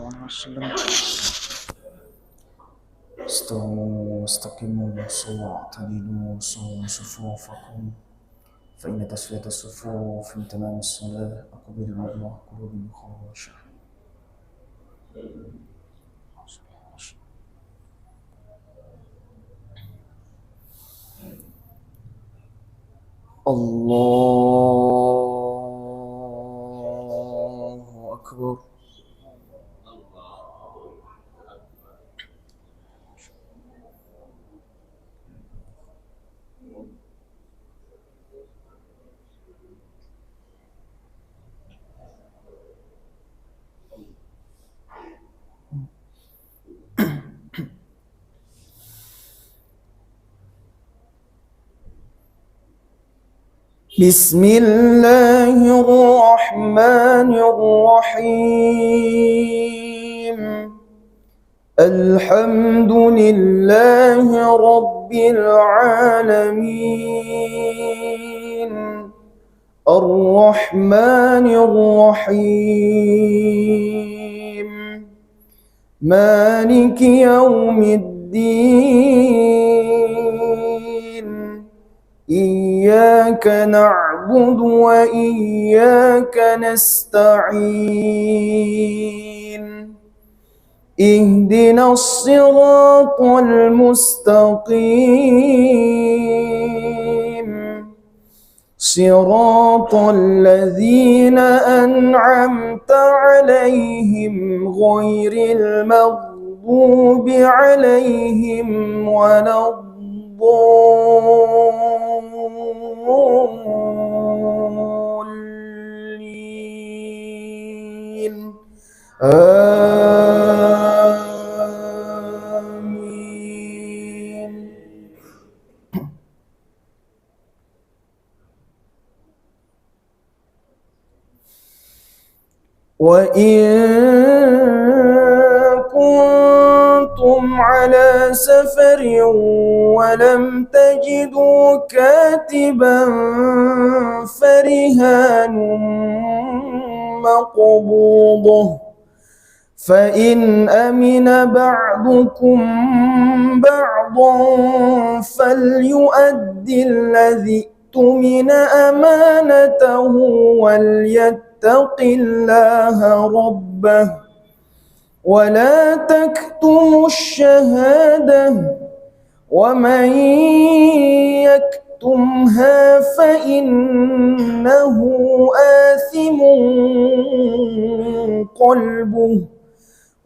عليه وسلم استقيموا واعتدلوا صووا صفوفكم فإن تسوية الصفوف من تمام الصلاة أقبل الله قلوب خاشعة. الله أكبر. بسم الله الرحمن الرحيم. الحمد لله رب العالمين الرحمن الرحيم مالك يوم الدين إياك نعبد وإياك نستعين اهدنا الصراط المستقيم صراط الذين أنعمت عليهم غير المغضوب عليهم ولا الضالين آمين. وإن كنتم على سفر ولم تجدوا كاتبا فرهان مقبوضة فإن أمن بعضكم بعضا فليؤدي الذي اؤتمن أمانته وليتق الله ربه ولا تكتموا الشهادة ومن يكتمها فإنه آثم قلبه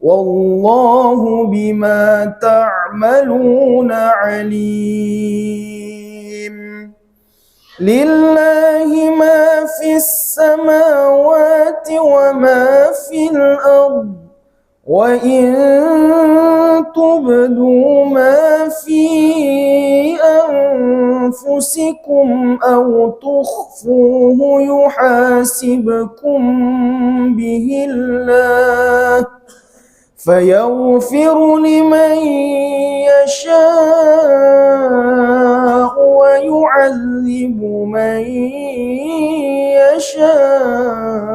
والله بما تعملون عليم. لله ما في السماوات وما في الأرض وإن تبدوا ما في أنفسكم أو تخفوه يحاسبكم به الله فيغفر لمن يشاء ويعذب من يشاء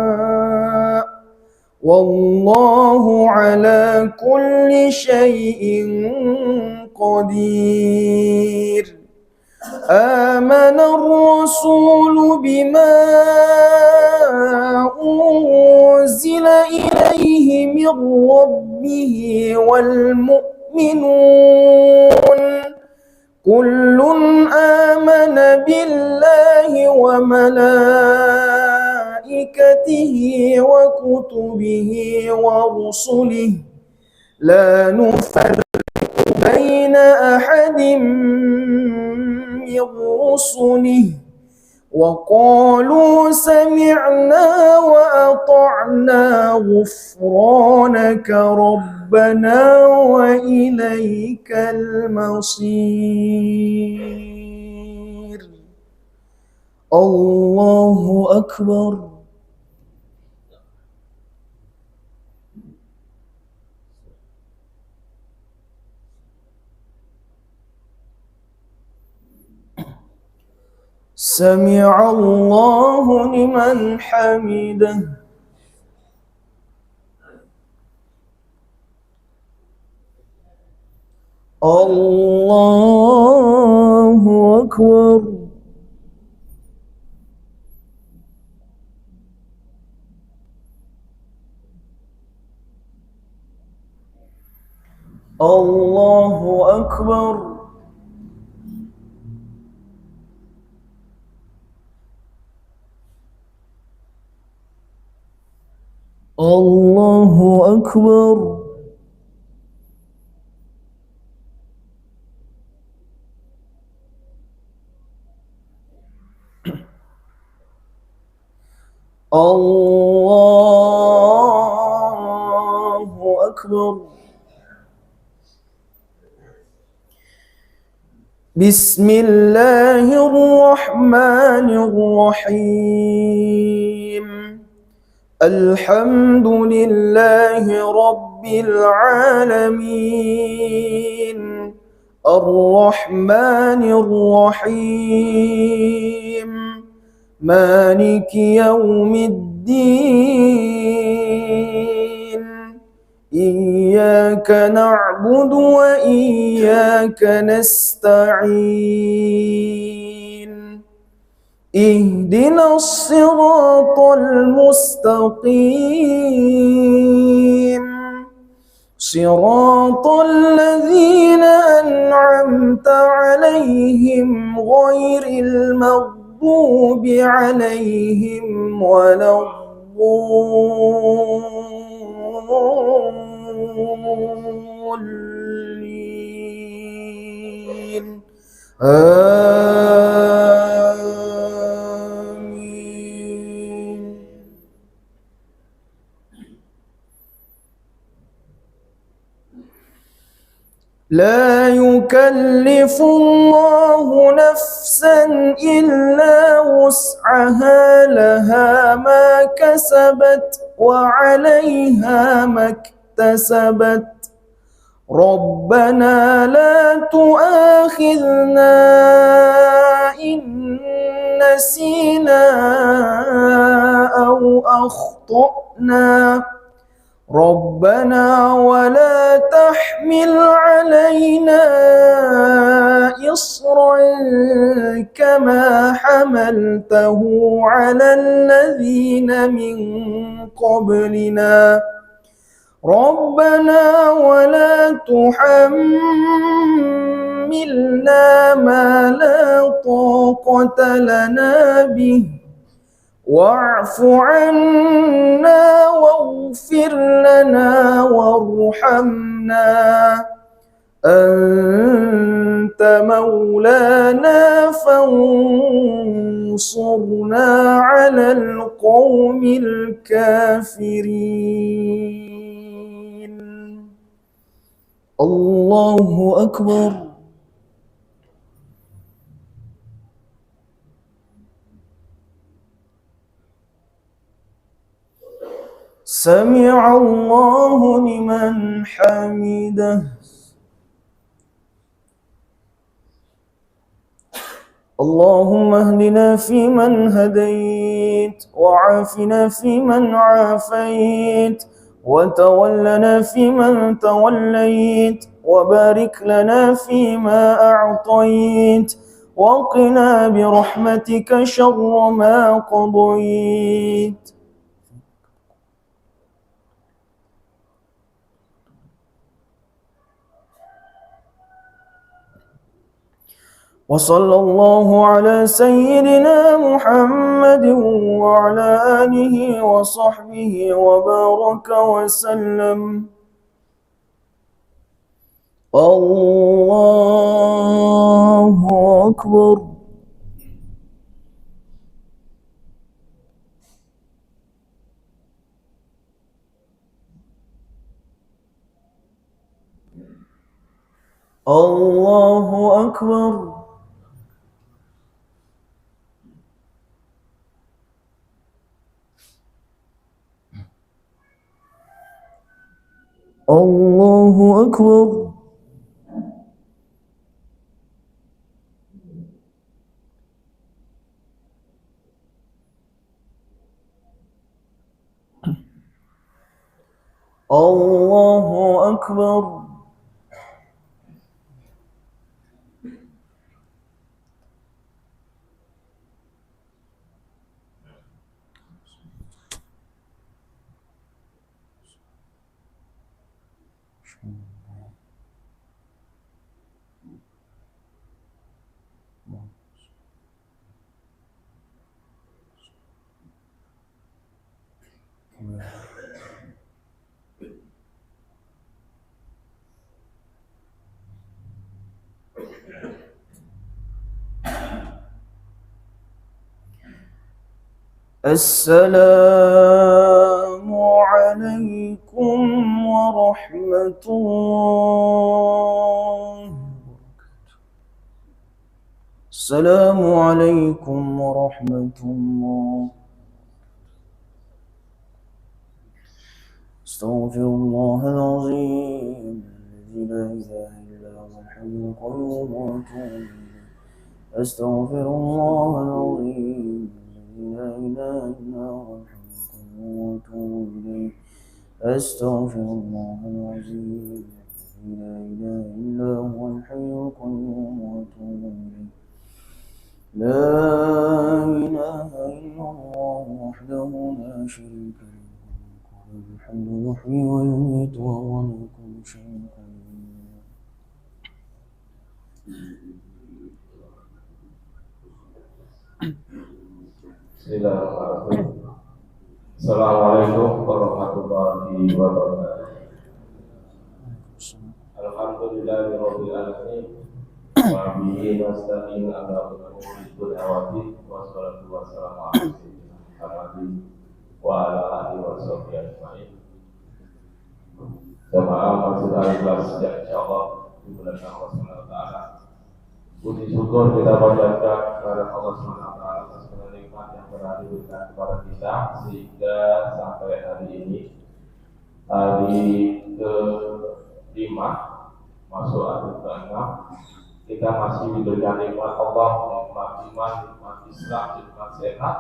والله على كل شيء قدير. آمن الرسول بما أنزل إليه من ربه والمؤمنون كل آمن بالله وملائكته وكتبه ورسله لا نفرق بين أحد من رسله وقالوا سمعنا وأطعنا غفرانك ربنا وإليك المصير. الله أكبر. سمع الله لمن حمده. الله أكبر. الله أكبر. الله أكبر. الله أكبر. بسم الله الرحمن الرحيم. الحمد لله رب العالمين. الرحمن الرحيم. مالك يوم الدين. إياك نعبد وإياك نستعين. اهدنا الصراط المستقيم. صراط الذين أنعمت عليهم غير المغضوب عليهم ولا الضالين. آمين. لا يكلف الله نفسا إلا وسعها، لها ما كسبت وعليها ما اكتسبت. ربنا لا تؤاخذنا إن نسينا أو أخطأنا. ربنا ولا تحمل علينا إصرا كما حملته على الذين من قبلنا. ربنا ولا تحملنا ما لا طاقة لنا به، واعف عنا واغفر لنا وارحمنا. أنت مولانا فانصرنا على القوم الكافرين. الله أكبر. سمع الله لمن حمده. اللهم اهدنا فيمن هديت، وعافنا فيمن عافيت، وتولنا فيمن توليت، وبارك لنا فيما أعطيت، وقنا برحمتك شر ما قضيت. وصلى الله على سيدنا محمد وعلى آله وصحبه وبارك وسلم. الله أكبر. الله أكبر. الله أكبر. الله أكبر. السلام عليكم ورحمة الله. السلام عليكم ورحمة الله. استغفر الله العظيم الذي لا إله إلا هو الحي القيوم وأتوب إليه. أستغفر الله العظيم الذي لا إله إلا هو الحي القيوم وأتوب إليه. أستغفر الله العظيم الذي لا إله إلا هو الحي القيوم وأتوب إليه. لا إله إلا الله وحده لا شريك له له الحمد يحيي ويميت وهو على كل شيء قدير. Bismillahirrahmanirrahim. Assalamualaikum warahmatullahi wabarakatuh. Alhamdulillahirabbil alamin. Wa bihi nasta'in ala umuri dunyawati wassalatu wassalamu ala sayyidina Muhammadin wa ala alihi wa sahbihi ajmain. Jamaah masjid al-ikhlas yang insyaallah di bulan Allah Subhanahu wa taala. Puji syukur kita panjatkan kepada Allah Subhanahu wa taala atas segala nikmat yang telah diberikan kepada kita sehingga sampai hari ini hari ke-5 masuk hari ke-6 kita masih diberikan nikmat Allah, nikmat iman, nikmat Islam, nikmat sehat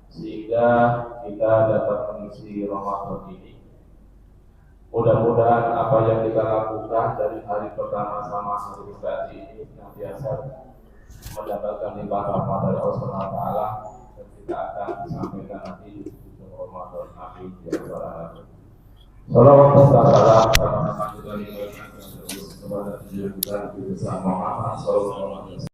sehingga kita dapat mengisi Ramadan ini. Mudah-mudahan apa yang kita lakukan dari hari pertama sama hari kedua ini senantiasa mendapatkan limpahan rahmat dari Allah Subhanahu wa taala dan kita akan disampaikan nanti di ujung Ramadan. Amin ya rabbal alamin. Salawat dan salam sama sekali kepada kita Muhammad sallallahu alaihi wasallam.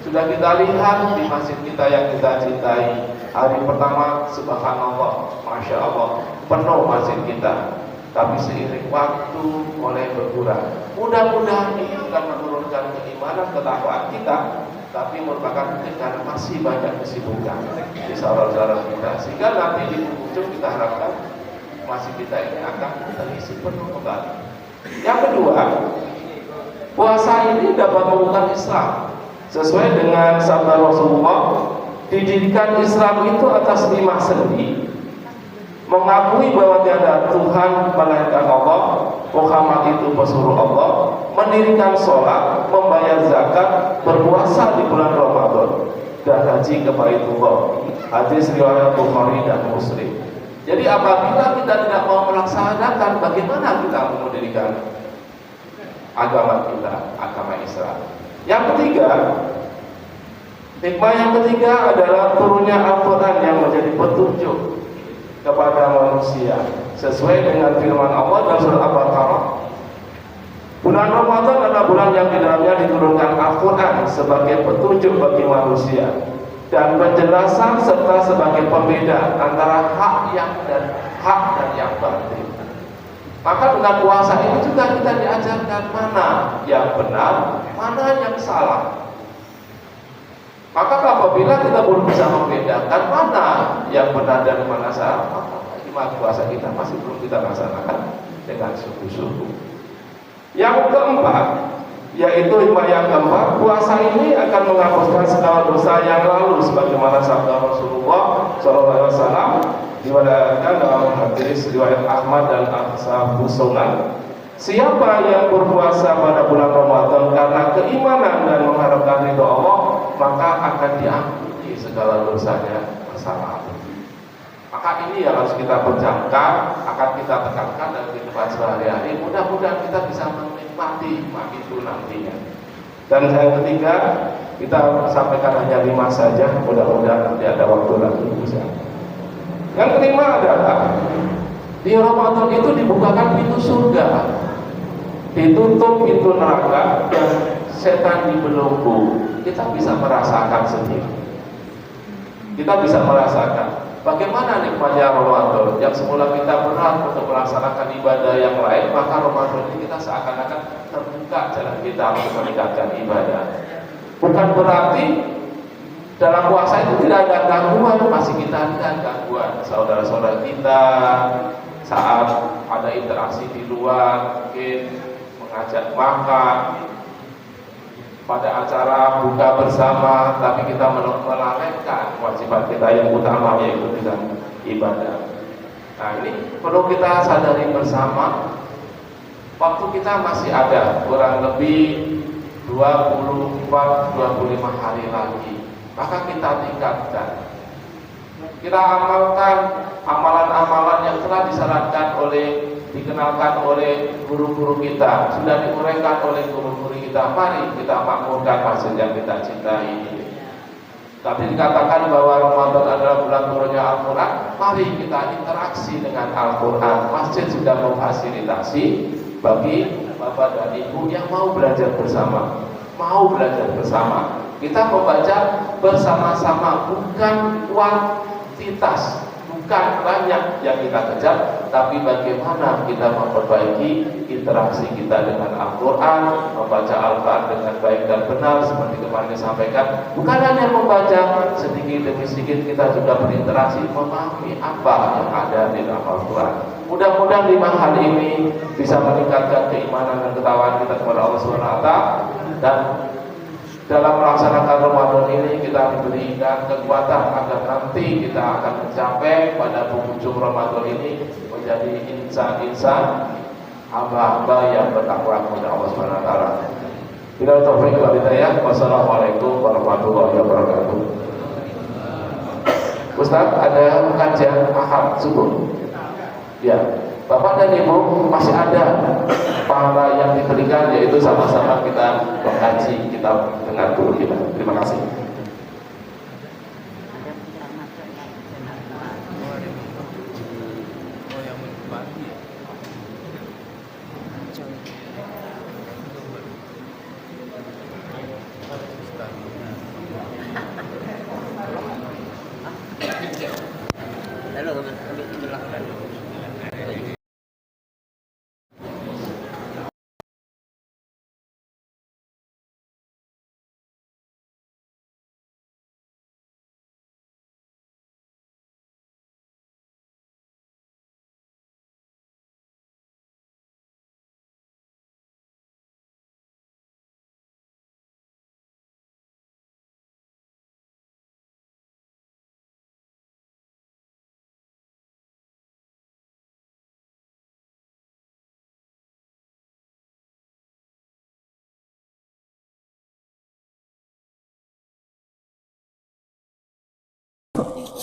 Sudah kita lihat di masjid kita yang kita cintai, hari pertama subhanallah, masya Allah, penuh masjid kita. Tapi seiring waktu mulai berkurang. Mudah-mudahan ini akan menurunkan keimanan, ketakwaan kita, tapi merupakan karena masih banyak kesibukan di saudara-saudara kita, sehingga nanti di ujung kita harapkan masjid kita ini akan terisi penuh kembali. Yang kedua, puasa ini dapat membuka Islam sesuai dengan sabda Rasulullah. Didirikan Islam itu atas 5 sendi: mengakui bahwa tiada Tuhan melainkan Allah, Muhammad itu pesuruh Allah, mendirikan sholat, membayar zakat, berpuasa di bulan Ramadan, dan haji ke Baitullah. Hadis riwayat Bukhari dan Muslim. Jadi apabila kita tidak mau melaksanakan, bagaimana kita mendirikan agama kita, agama Islam? Yang ketiga, hikmah yang ketiga adalah turunnya Al-Quran yang menjadi petunjuk kepada manusia sesuai dengan firman Allah dalam surat Al-Baqarah. Bulan Ramadan adalah bulan yang di dalamnya diturunkan Al-Quran sebagai petunjuk bagi manusia dan penjelasan serta sebagai pembeda antara hak dan yang batil. Maka dengan puasa ini juga kita diajarkan mana yang benar, mana yang salah. Maka apabila kita belum bisa membedakan mana yang benar dan mana salah, maka ibadah puasa kita masih belum kita laksanakan dengan sungguh-sungguh. Yang keempat, yaitu hikmah yang keempat, puasa ini akan menghapuskan segala dosa yang lalu, sebagaimana sabda Rasulullah SAW diwariskan dalam hadis riwayat Ahmad dan Ashabus Sunan. Siapa yang berpuasa pada bulan Ramadan karena keimanan dan mengharapkan ridho Allah, maka akan diampuni segala dosanya bersama. Maka ini yang harus kita perjuangkan, akan kita tekankan dalam kehidupan sehari-hari. Mudah-mudahan kita bisa menikmati itu nantinya. Dan yang ketiga, kita sampaikan hanya 5 saja. Mudah-mudahan nanti ada waktu lagi. Yang kelima adalah di Ramadan itu dibukakan pintu surga, ditutup pintu neraka, dan setan dibelenggu. Kita bisa merasakan sendiri. Kita bisa merasakan bagaimana nikmatnya Ramadan. Yang semula kita berat untuk melaksanakan ibadah yang lain, maka Ramadan ini kita seakan-akan terbuka jalan kita untuk meningkatkan ibadah. Bukan berarti dalam puasa itu tidak ada gangguan, masih kita lihat gangguan saudara-saudara kita saat ada interaksi di luar, mungkin mengajak makan pada acara buka bersama, tapi kita melalaikan kewajiban kita yang utama, yaitu dalam ibadah. Nah, ini perlu kita sadari bersama. Waktu kita masih ada kurang lebih 24-25 hari lagi. Maka kita tingkatkan, kita amalkan amalan-amalan yang telah dikenalkan oleh guru-guru kita, sudah diuraikan oleh guru-guru kita. Mari kita makmurkan masjid yang kita cintai ini. Tapi dikatakan bahwa Ramadan adalah bulan turunnya Al-Quran. Mari kita interaksi dengan Al-Quran. Masjid sudah memfasilitasi bagi bapak dan ibu yang mau belajar bersama, Kita membaca bersama-sama, bukan kuantitas, bukan banyak yang kita kejar, tapi bagaimana kita memperbaiki interaksi kita dengan Al-Quran, membaca Al-Quran dengan baik dan benar, seperti kemarin disampaikan. Bukan hanya membaca, sedikit demi sedikit kita juga berinteraksi, memahami apa yang ada di dalam Al-Quran. Mudah-mudahan 5 hal ini bisa meningkatkan keimanan dan ketakwaan kita kepada Allah SWT, dan dalam melaksanakan Ramadan ini kita diberikan kekuatan agar nanti kita akan mencapai pada penghujung Ramadan ini menjadi insan-insan hamba-hamba yang bertakwa kepada Allah Subhanahu wa taala. Bila taufik wal hidayah. Wassalamualaikum warahmatullahi wabarakatuh. Ustaz, ada kajian Ahad subuh? Ya. Bapak dan Ibu, masih ada pahala yang diberikan, yaitu sama-sama kita mengkaji, kita dengar dulu kita. Terima kasih.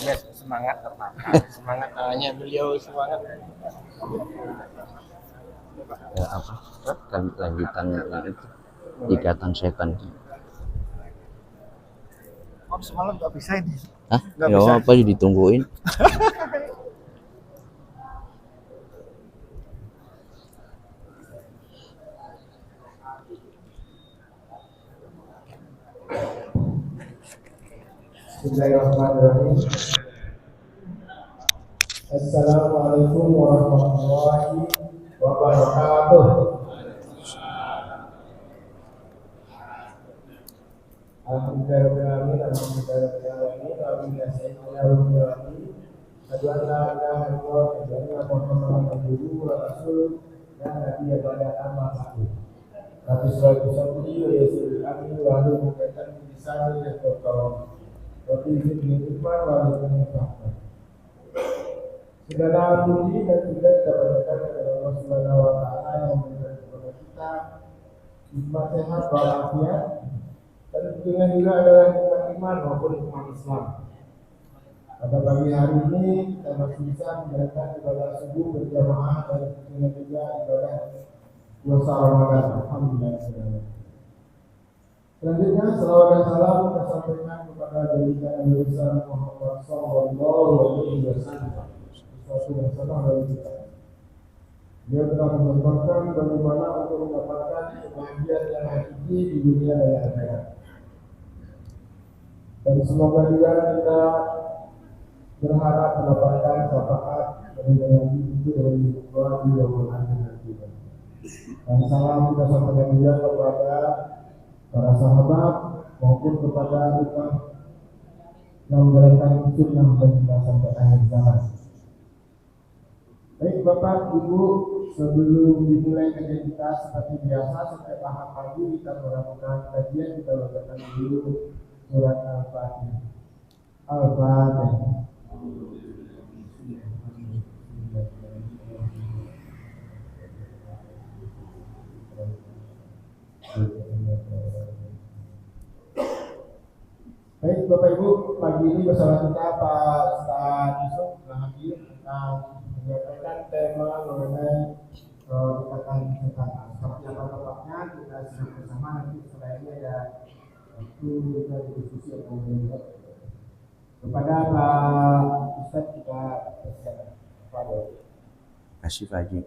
Yes, semangat semangat hanya beliau semangat. Ya, apa? Kan lanjutan yang itu ikatan setan. Oh, semalam nggak bisa ini. Hah? Nggak Ya bisa. apa sih ditungguin? Bismillahirrahmanirrahim. Assalamualaikum warahmatullahi wabarakatuh. Alhamdulillahirrahmanirrahim. Alhamdulillahirrahmanirrahim. Alhamdulillahirrahmanirrahim. Asyhadu an la ilaha illallah wa asyhadu anna Muhammadan abduhu wa rasuluh la nabiyya ba'da amma ba'du. Rabbi shrah li sadri wa yassir li amri wahlul 'uqdatam min lisani yafqahu qawli. Rabbi zidni ilman warzuqni fahma. Segala puji dan puja kita panjatkan kepada Allah Subhanahu wa taala yang memberikan kepada kita hikmat sehat walafiat dan tentunya juga adalah hikmat iman maupun hikmat Islam. Pada pagi hari ini kita masih bisa menjalankan ibadah subuh berjamaah dan tentunya juga ibadah puasa Ramadan. Alhamdulillah. Selanjutnya salawat dan salam kita sampaikan kepada baginda Nabi besar Muhammad sallallahu alaihi wasallam. Sesuatu yang sama dari kita. Dia telah mengajarkan bagaimana untuk mendapatkan kebahagiaan yang hakiki di dunia dan akhirat. Dan semoga juga kita berharap mendapatkan syafaat dari Nabi itu dari Allah di yaumul akhir nanti. Dan salam kita sampaikan juga kepada para sahabat maupun kepada umat yang menjalankan sunnah kita sampai akhir zaman. Baik Bapak, Ibu, sebelum dimulai kajian kita seperti biasa setiap ahad pagi kita melakukan kajian, kita bacakan dulu surat Al-Fatihah. Al-Fatihah. Baik Bapak Ibu, pagi ini bersama kita Pak Ustaz Yusuf hadir akan menyampaikan tema mengenai ikatan setan. Seperti apa tepatnya kita simak bersama, nanti setelah ini ada waktu kita diskusi atau mendengar. Kepada Pak Ustaz kita persilakan. Kasih Faji.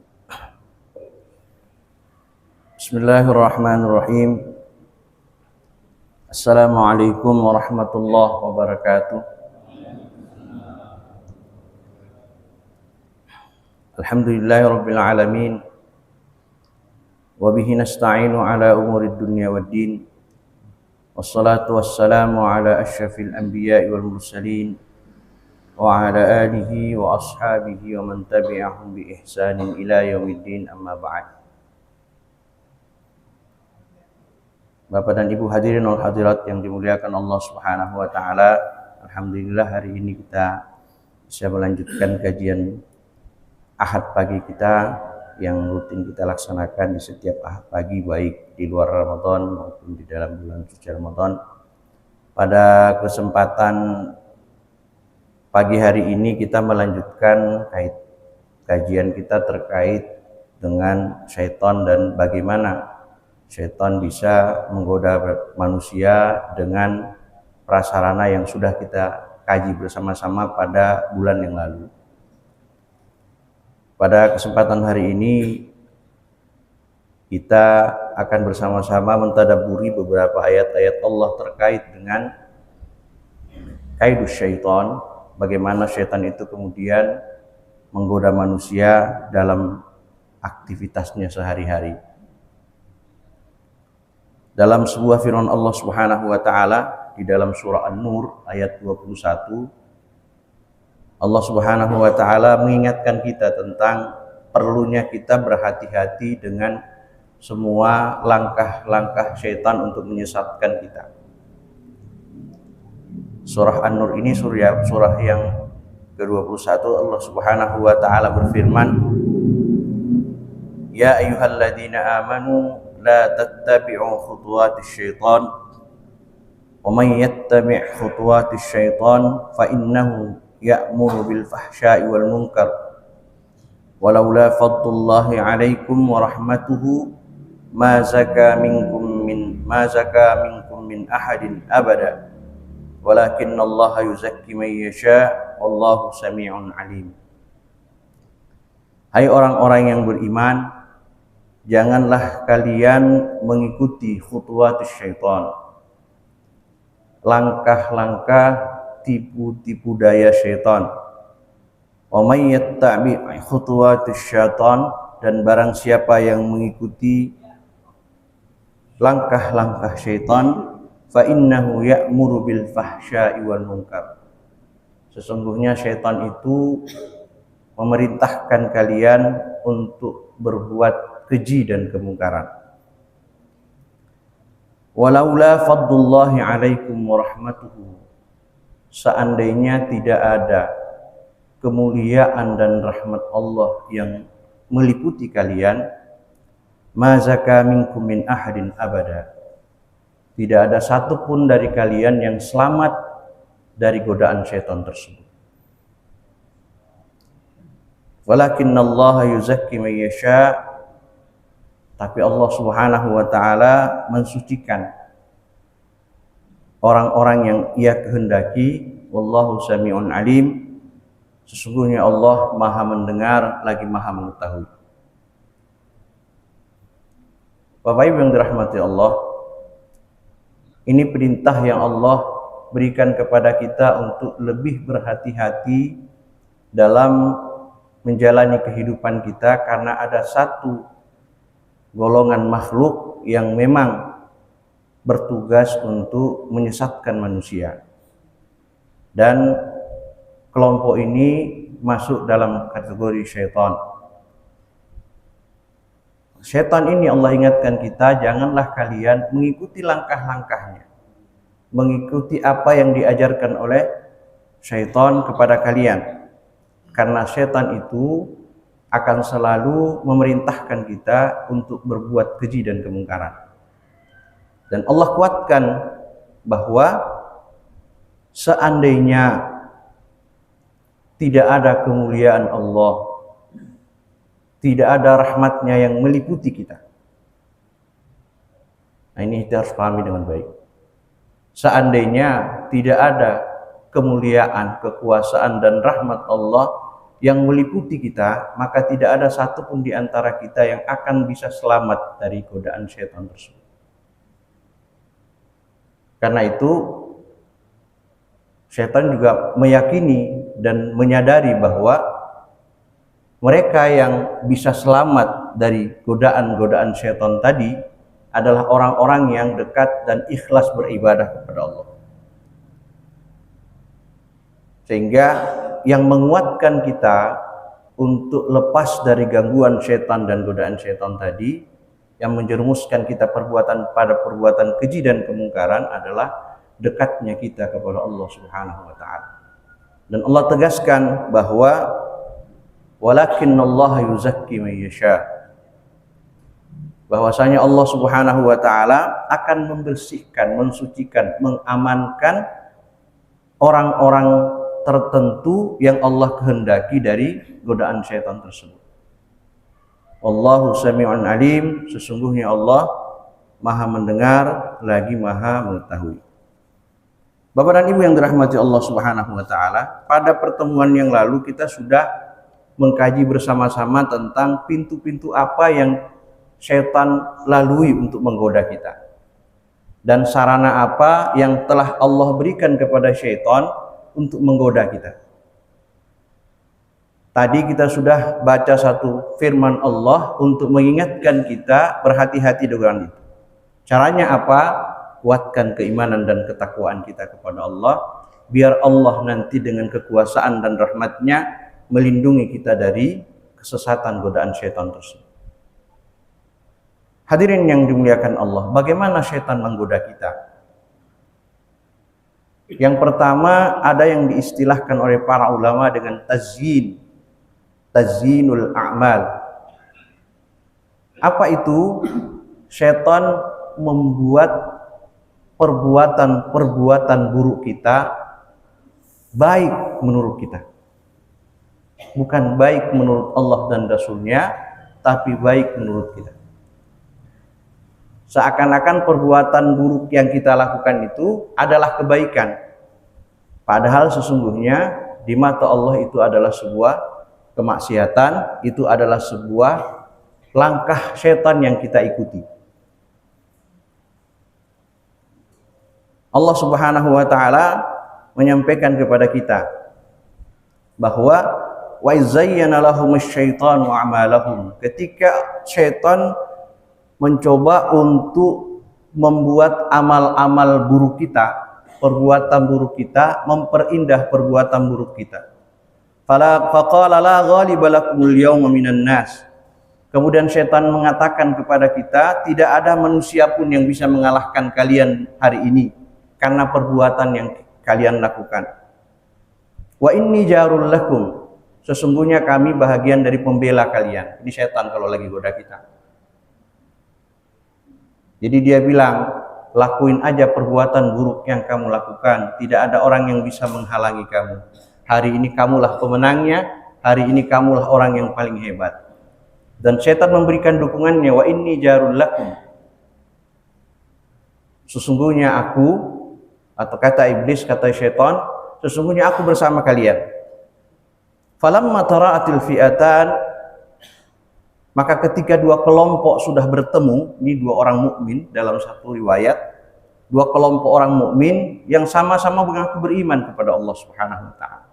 Bismillahirrahmanirrahim. Assalamualaikum warahmatullahi wabarakatuh. Alhamdulillahirabbil alamin. Wa bihi nasta'inu ala umurid dunya waddin. Wassalatu wassalamu ala asyrafil anbiya'i wal mursalin wa ala alihi wa ashabihi wa man tabi'ahum bi ihsanin ila yaumiddin, amma ba'd. Bapak dan Ibu hadirin wal hadirat yang dimuliakan Allah Subhanahu wa taala, alhamdulillah hari ini kita bisa melanjutkan kajian Ahad pagi kita yang rutin kita laksanakan di setiap Ahad pagi, baik di luar Ramadan maupun di dalam bulan suci Ramadan. Pada kesempatan pagi hari ini kita melanjutkan kajian kita terkait dengan syaitan dan bagaimana syaitan bisa menggoda manusia dengan prasarana yang sudah kita kaji bersama-sama pada bulan yang lalu. Pada kesempatan hari ini kita akan bersama-sama mentadabburi beberapa ayat-ayat Allah terkait dengan kaidus syaitan, bagaimana syaitan itu kemudian menggoda manusia dalam aktivitasnya sehari-hari. Dalam sebuah firman Allah Subhanahu wa taala di dalam surah An-Nur ayat 21, Allah Subhanahu wa taala mengingatkan kita tentang perlunya kita berhati-hati dengan semua langkah-langkah syaitan untuk menyesatkan kita. Surah An-Nur ini surah yang ke-21, Allah Subhanahu wa taala berfirman, Ya ayyuhalladzina amanu la tattabi'u khutuwatis syaitan wa may yattabi' khutuwatis syaitan fa innahu ya'muru bil fahsya'i wal munkar walaula fadlullahi 'alaikum wa rahmatuhu ma zaka minkum min ahadin abada walakinnallaha yuzakki man yasha wallahu sami'un alim. Hai orang-orang yang beriman, janganlah kalian mengikuti khutuwatus syaitan, langkah-langkah tipu-tipu daya syaitan. Wa may yattabi' khutuwatus syaitan, dan barang siapa yang mengikuti langkah-langkah syaitan, fa innahu ya'muru bil fahsya'i wal munkar. Sesungguhnya syaitan itu memerintahkan kalian untuk berbuat keji dan kemungkaran. Walaula fadlullahi 'alaikum wa rahmatuhu, seandainya tidak ada kemuliaan dan rahmat Allah yang meliputi kalian, ma zaka minkum min ahadin abada, tidak ada satupun dari kalian yang selamat dari godaan syaitan tersebut. Walakinnallaha yuzakki man yasha, tapi Allah Subhanahu wa taala mensucikan orang-orang yang Ia kehendaki. Wallahu sami'un alim, sesungguhnya Allah Maha mendengar lagi Maha mengetahui. Bapak Ibu yang dirahmati Allah, ini perintah yang Allah berikan kepada kita untuk lebih berhati-hati dalam menjalani kehidupan kita, karena ada satu golongan makhluk yang memang bertugas untuk menyesatkan manusia, dan kelompok ini masuk dalam kategori syaitan. Syaitan ini Allah ingatkan kita, janganlah kalian mengikuti langkah-langkahnya, mengikuti apa yang diajarkan oleh syaitan kepada kalian. Karena syaitan itu akan selalu memerintahkan kita untuk berbuat keji dan kemungkaran. Dan Allah kuatkan bahwa seandainya tidak ada kemuliaan Allah, tidak ada rahmatnya yang meliputi kita. Nah, ini kita harus pahami dengan baik. Seandainya tidak ada kemuliaan, kekuasaan dan rahmat Allah yang meliputi kita, maka tidak ada satupun di antara kita yang akan bisa selamat dari godaan syaitan tersebut. Karena itu syaitan juga meyakini dan menyadari bahwa mereka yang bisa selamat dari godaan-godaan syaitan tadi adalah orang-orang yang dekat dan ikhlas beribadah kepada Allah. Sehingga yang menguatkan kita untuk lepas dari gangguan syaitan dan godaan syaitan tadi, yang menjerumuskan kita pada perbuatan keji dan kemungkaran, adalah dekatnya kita kepada Allah Subhanahu wa taala. Dan Allah tegaskan bahwa walakinnallaha yuzakki man yasha, bahwasanya Allah Subhanahu wa taala akan membersihkan, mensucikan, mengamankan orang-orang tertentu yang Allah kehendaki dari godaan syaitan tersebut. Wallahu sami'un alim, sesungguhnya Allah Maha mendengar lagi Maha mengetahui. Bapak dan Ibu yang dirahmati Allah Subhanahu wa taala, pada pertemuan yang lalu kita sudah mengkaji bersama-sama tentang pintu-pintu apa yang syaitan lalui untuk menggoda kita, dan sarana apa yang telah Allah berikan kepada syaitan untuk menggoda kita. Tadi kita sudah baca satu firman Allah untuk mengingatkan kita berhati-hati dengan itu. Caranya apa? Kuatkan keimanan dan ketakwaan kita kepada Allah, biar Allah nanti dengan kekuasaan dan rahmatnya melindungi kita dari kesesatan godaan syaitan tersebut. Hadirin yang dimuliakan Allah, bagaimana syaitan menggoda kita? Yang pertama, ada yang diistilahkan oleh para ulama dengan tazyinul a'mal. Apa itu? Syaitan membuat perbuatan buruk kita baik menurut kita. Bukan baik menurut Allah dan Rasulnya, tapi baik menurut kita. Seakan-akan perbuatan buruk yang kita lakukan itu adalah kebaikan. Padahal sesungguhnya di mata Allah itu adalah sebuah kemaksiatan, itu adalah sebuah langkah setan yang kita ikuti. Allah Subhanahu wa taala menyampaikan kepada kita bahwa wa izayyana lahumus syaitanu a'malahum, ketika syaitan mencoba untuk membuat amal-amal buruk kita, perbuatan buruk kita, memperindah perbuatan buruk kita. Faqala la ghaliba lakumul yawma minan nas. Kemudian syaitan mengatakan kepada kita, tidak ada manusia pun yang bisa mengalahkan kalian hari ini karena perbuatan yang kalian lakukan. Wa inni jarul lakum, sesungguhnya kami bahagian dari pembela kalian. Ini syaitan kalau lagi goda kita. Jadi dia bilang, lakuin aja perbuatan buruk yang kamu lakukan, tidak ada orang yang bisa menghalangi kamu. Hari ini kamulah pemenangnya, hari ini kamulah orang yang paling hebat. Dan syaitan memberikan dukungannya, wa inni jarul lakum, sesungguhnya aku, atau kata iblis, kata syaitan, sesungguhnya aku bersama kalian. Falamma tara'atil fi'atan, maka ketika dua kelompok sudah bertemu, ini dua orang mukmin dalam satu riwayat, dua kelompok orang mukmin yang sama-sama mengaku beriman kepada Allah Subhanahu wa taala.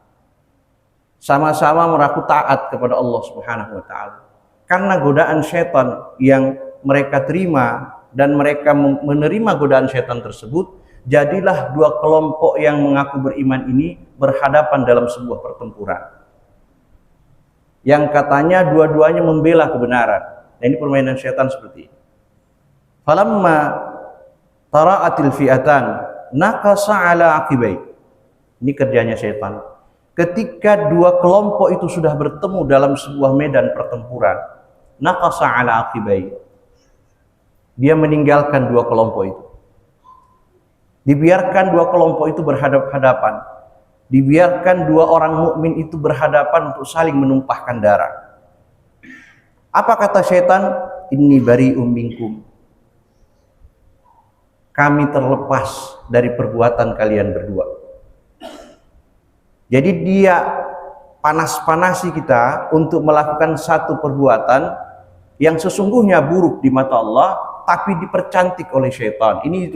Sama-sama mengaku taat kepada Allah Subhanahu wa taala. Karena godaan syaitan yang mereka terima dan mereka menerima godaan syaitan tersebut, jadilah dua kelompok yang mengaku beriman ini berhadapan dalam sebuah pertempuran. Yang katanya dua-duanya membela kebenaran. Nah, ini permainan syaitan seperti ini. Falamma tara'atil fi'atan nakasa ala aqibai. Ini kerjanya syaitan. Ketika dua kelompok itu sudah bertemu dalam sebuah medan pertempuran, nakasa ala aqibai, dia meninggalkan dua kelompok itu. Dibiarkan dua kelompok itu berhadap-hadapan. Dibiarkan dua orang mukmin itu berhadapan untuk saling menumpahkan darah. Apa kata syaitan? Inni bari'um minkum, kami terlepas dari perbuatan kalian berdua. Jadi dia panas-panasi kita untuk melakukan satu perbuatan yang sesungguhnya buruk di mata Allah, tapi dipercantik oleh syaitan. Ini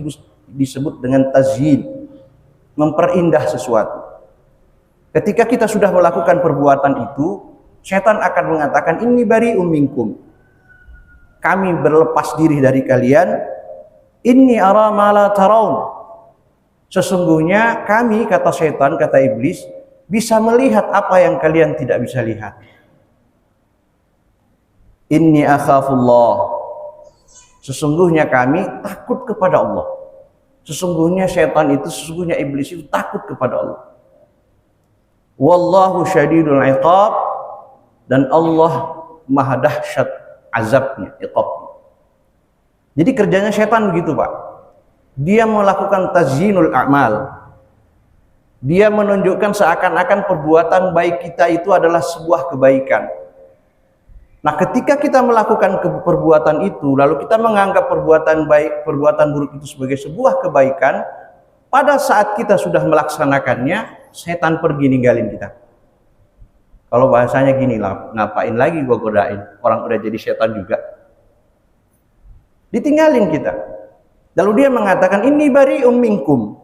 disebut dengan tazyin, memperindah sesuatu. Ketika kita sudah melakukan perbuatan itu, syaitan akan mengatakan, inni bari'um minkum, kami berlepas diri dari kalian. Inni ara ma la taraun, sesungguhnya kami, kata syaitan, kata iblis, bisa melihat apa yang kalian tidak bisa lihat. Inni akhafullah, sesungguhnya kami takut kepada Allah. Sesungguhnya syaitan itu, sesungguhnya iblis itu takut kepada Allah. Wallahu syadidul iqab, dan Allah maha dahsyat azabnya, iqabnya. Jadi kerjanya syaitan begitu, Pak. Dia melakukan tazyinul a'mal. Dia menunjukkan seakan-akan perbuatan baik kita itu adalah sebuah kebaikan. Nah, ketika kita melakukan perbuatan itu, lalu kita menganggap perbuatan baik, perbuatan buruk itu sebagai sebuah kebaikan, pada saat kita sudah melaksanakannya, setan pergi ninggalin kita. Kalau bahasanya gini lah, ngapain lagi gua godain, orang udah jadi setan juga. Ditinggalin kita. Lalu dia mengatakan, inni bari'um minkum,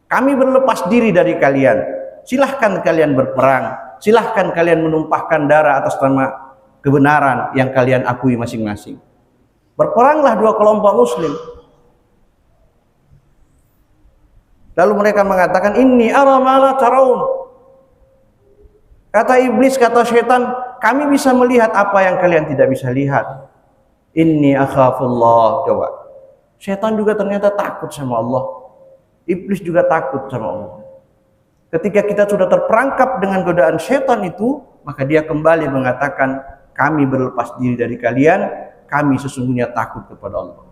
kami berlepas diri dari kalian. Silahkan kalian berperang, silahkan kalian menumpahkan darah atas nama kebenaran yang kalian akui masing-masing. Berperanglah dua kelompok muslim. Lalu mereka mengatakan, inni ara ma la taraun. Kata iblis, kata syaitan, kami bisa melihat apa yang kalian tidak bisa lihat. Inni akhafullah. Coba, syaitan juga ternyata takut sama Allah. Iblis juga takut sama Allah. Ketika kita sudah terperangkap dengan godaan syaitan itu, maka dia kembali mengatakan, kami berlepas diri dari kalian, kami sesungguhnya takut kepada Allah.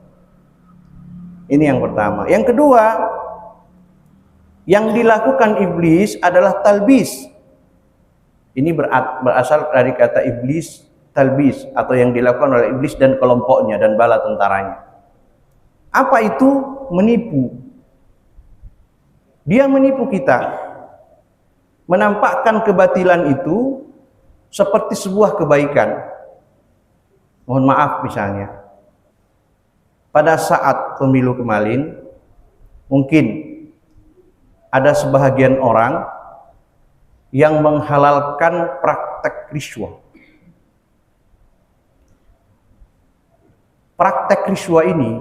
Ini yang pertama. Yang kedua, yang dilakukan iblis adalah talbis. Ini berasal dari kata iblis, talbis, atau yang dilakukan oleh iblis dan kelompoknya dan bala tentaranya. Apa itu? Menipu. Dia menipu kita, menampakkan kebatilan itu seperti sebuah kebaikan. Mohon maaf misalnya, pada saat pemilu kemarin, mungkin ada sebahagian orang yang menghalalkan praktek rishwah. Praktek rishwah ini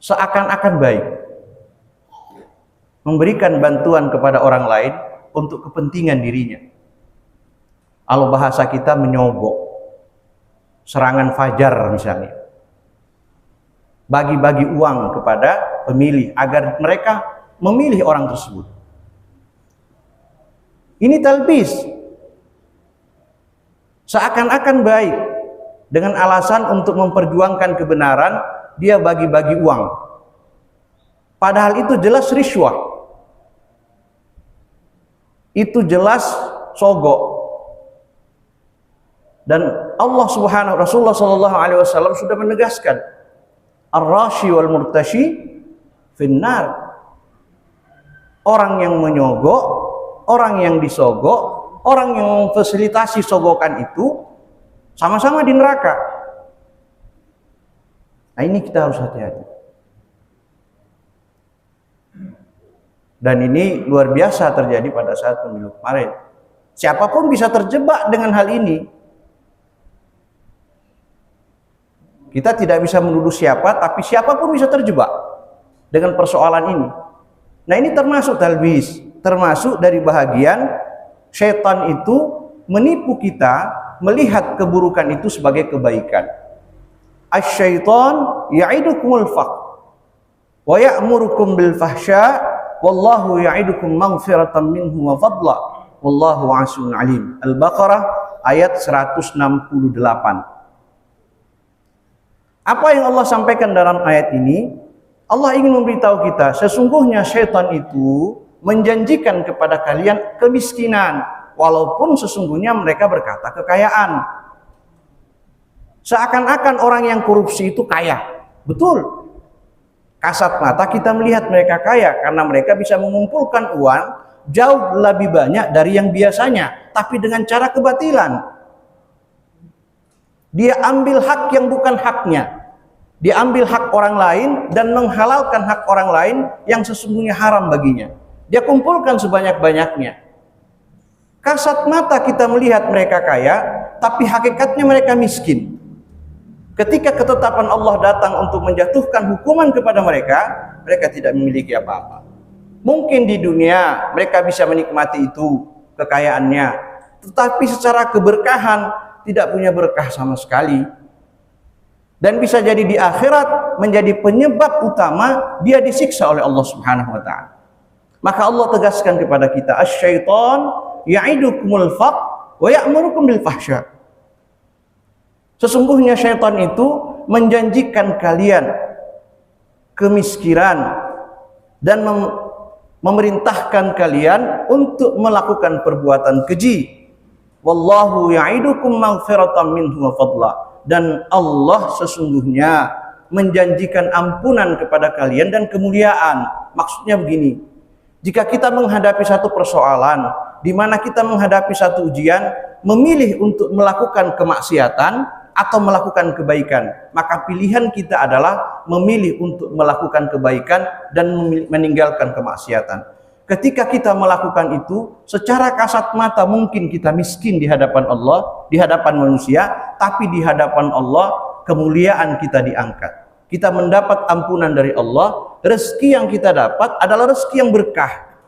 seakan-akan baik, memberikan bantuan kepada orang lain untuk kepentingan dirinya. Kalau bahasa kita menyogok, serangan fajar misalnya, bagi-bagi uang kepada pemilih agar mereka memilih orang tersebut. Ini talbis, seakan-akan baik, dengan alasan untuk memperjuangkan kebenaran, dia bagi-bagi uang. Padahal itu jelas rishwah, itu jelas sogok. Dan Rasulullah SAW sudah menegaskan, ar-rashi wal murtashi finnar. Orang yang menyogok, orang yang disogok, orang yang memfasilitasi sogokan itu sama-sama di neraka. Nah, ini kita harus hati-hati. Dan ini luar biasa terjadi pada saat pemilu kemarin. Siapapun bisa terjebak dengan hal ini. Kita tidak bisa menuduh siapa, tapi siapapun bisa terjebak dengan persoalan ini. Nah, ini termasuk talbis, termasuk dari bahagian syaitan itu menipu kita melihat keburukan itu sebagai kebaikan. Asy-syaitan ya'idukumul faqr wa ya'murukum bil fahsya wallahu ya'idukum maghfiratan minhu wa fadla wallahu 'asiun 'alim. Al-Baqarah ayat 168. Apa yang Allah sampaikan dalam ayat ini? Allah ingin memberitahu kita, sesungguhnya syaitan itu menjanjikan kepada kalian kemiskinan, walaupun sesungguhnya mereka berkata kekayaan. Seakan-akan orang yang korupsi itu kaya. Betul. Kasat mata kita melihat mereka kaya karena mereka bisa mengumpulkan uang jauh lebih banyak dari yang biasanya, tapi dengan cara kebatilan. Dia ambil hak yang bukan haknya. Dia ambil hak orang lain dan menghalalkan hak orang lain yang sesungguhnya haram baginya. Dia kumpulkan sebanyak-banyaknya. Kasat mata kita melihat mereka kaya, tapi hakikatnya mereka miskin. Ketika ketetapan Allah datang untuk menjatuhkan hukuman kepada mereka, mereka tidak memiliki apa-apa. Mungkin di dunia mereka bisa menikmati itu, kekayaannya, tetapi secara keberkahan tidak punya berkah sama sekali. Dan bisa jadi di akhirat menjadi penyebab utama dia disiksa oleh Allah Subhanahu wa taala. Maka Allah tegaskan kepada kita, asy-syaitan ya'idukumul faqr wa ya'murukum bil fahsya. Sesungguhnya syaitan itu menjanjikan kalian kemiskinan dan memerintahkan kalian untuk melakukan perbuatan keji. Wallahu ya'idukum maghfiratan minhu wa fadla. Dan Allah sesungguhnya menjanjikan ampunan kepada kalian dan kemuliaan. Maksudnya begini, jika kita menghadapi satu persoalan, di mana kita menghadapi satu ujian, memilih untuk melakukan kemaksiatan atau melakukan kebaikan, maka pilihan kita adalah memilih untuk melakukan kebaikan dan meninggalkan kemaksiatan. Ketika kita melakukan itu, secara kasat mata mungkin kita miskin di hadapan Allah, di hadapan manusia, tapi di hadapan Allah kemuliaan kita diangkat. Kita mendapat ampunan dari Allah, rezeki yang kita dapat adalah rezeki yang berkah.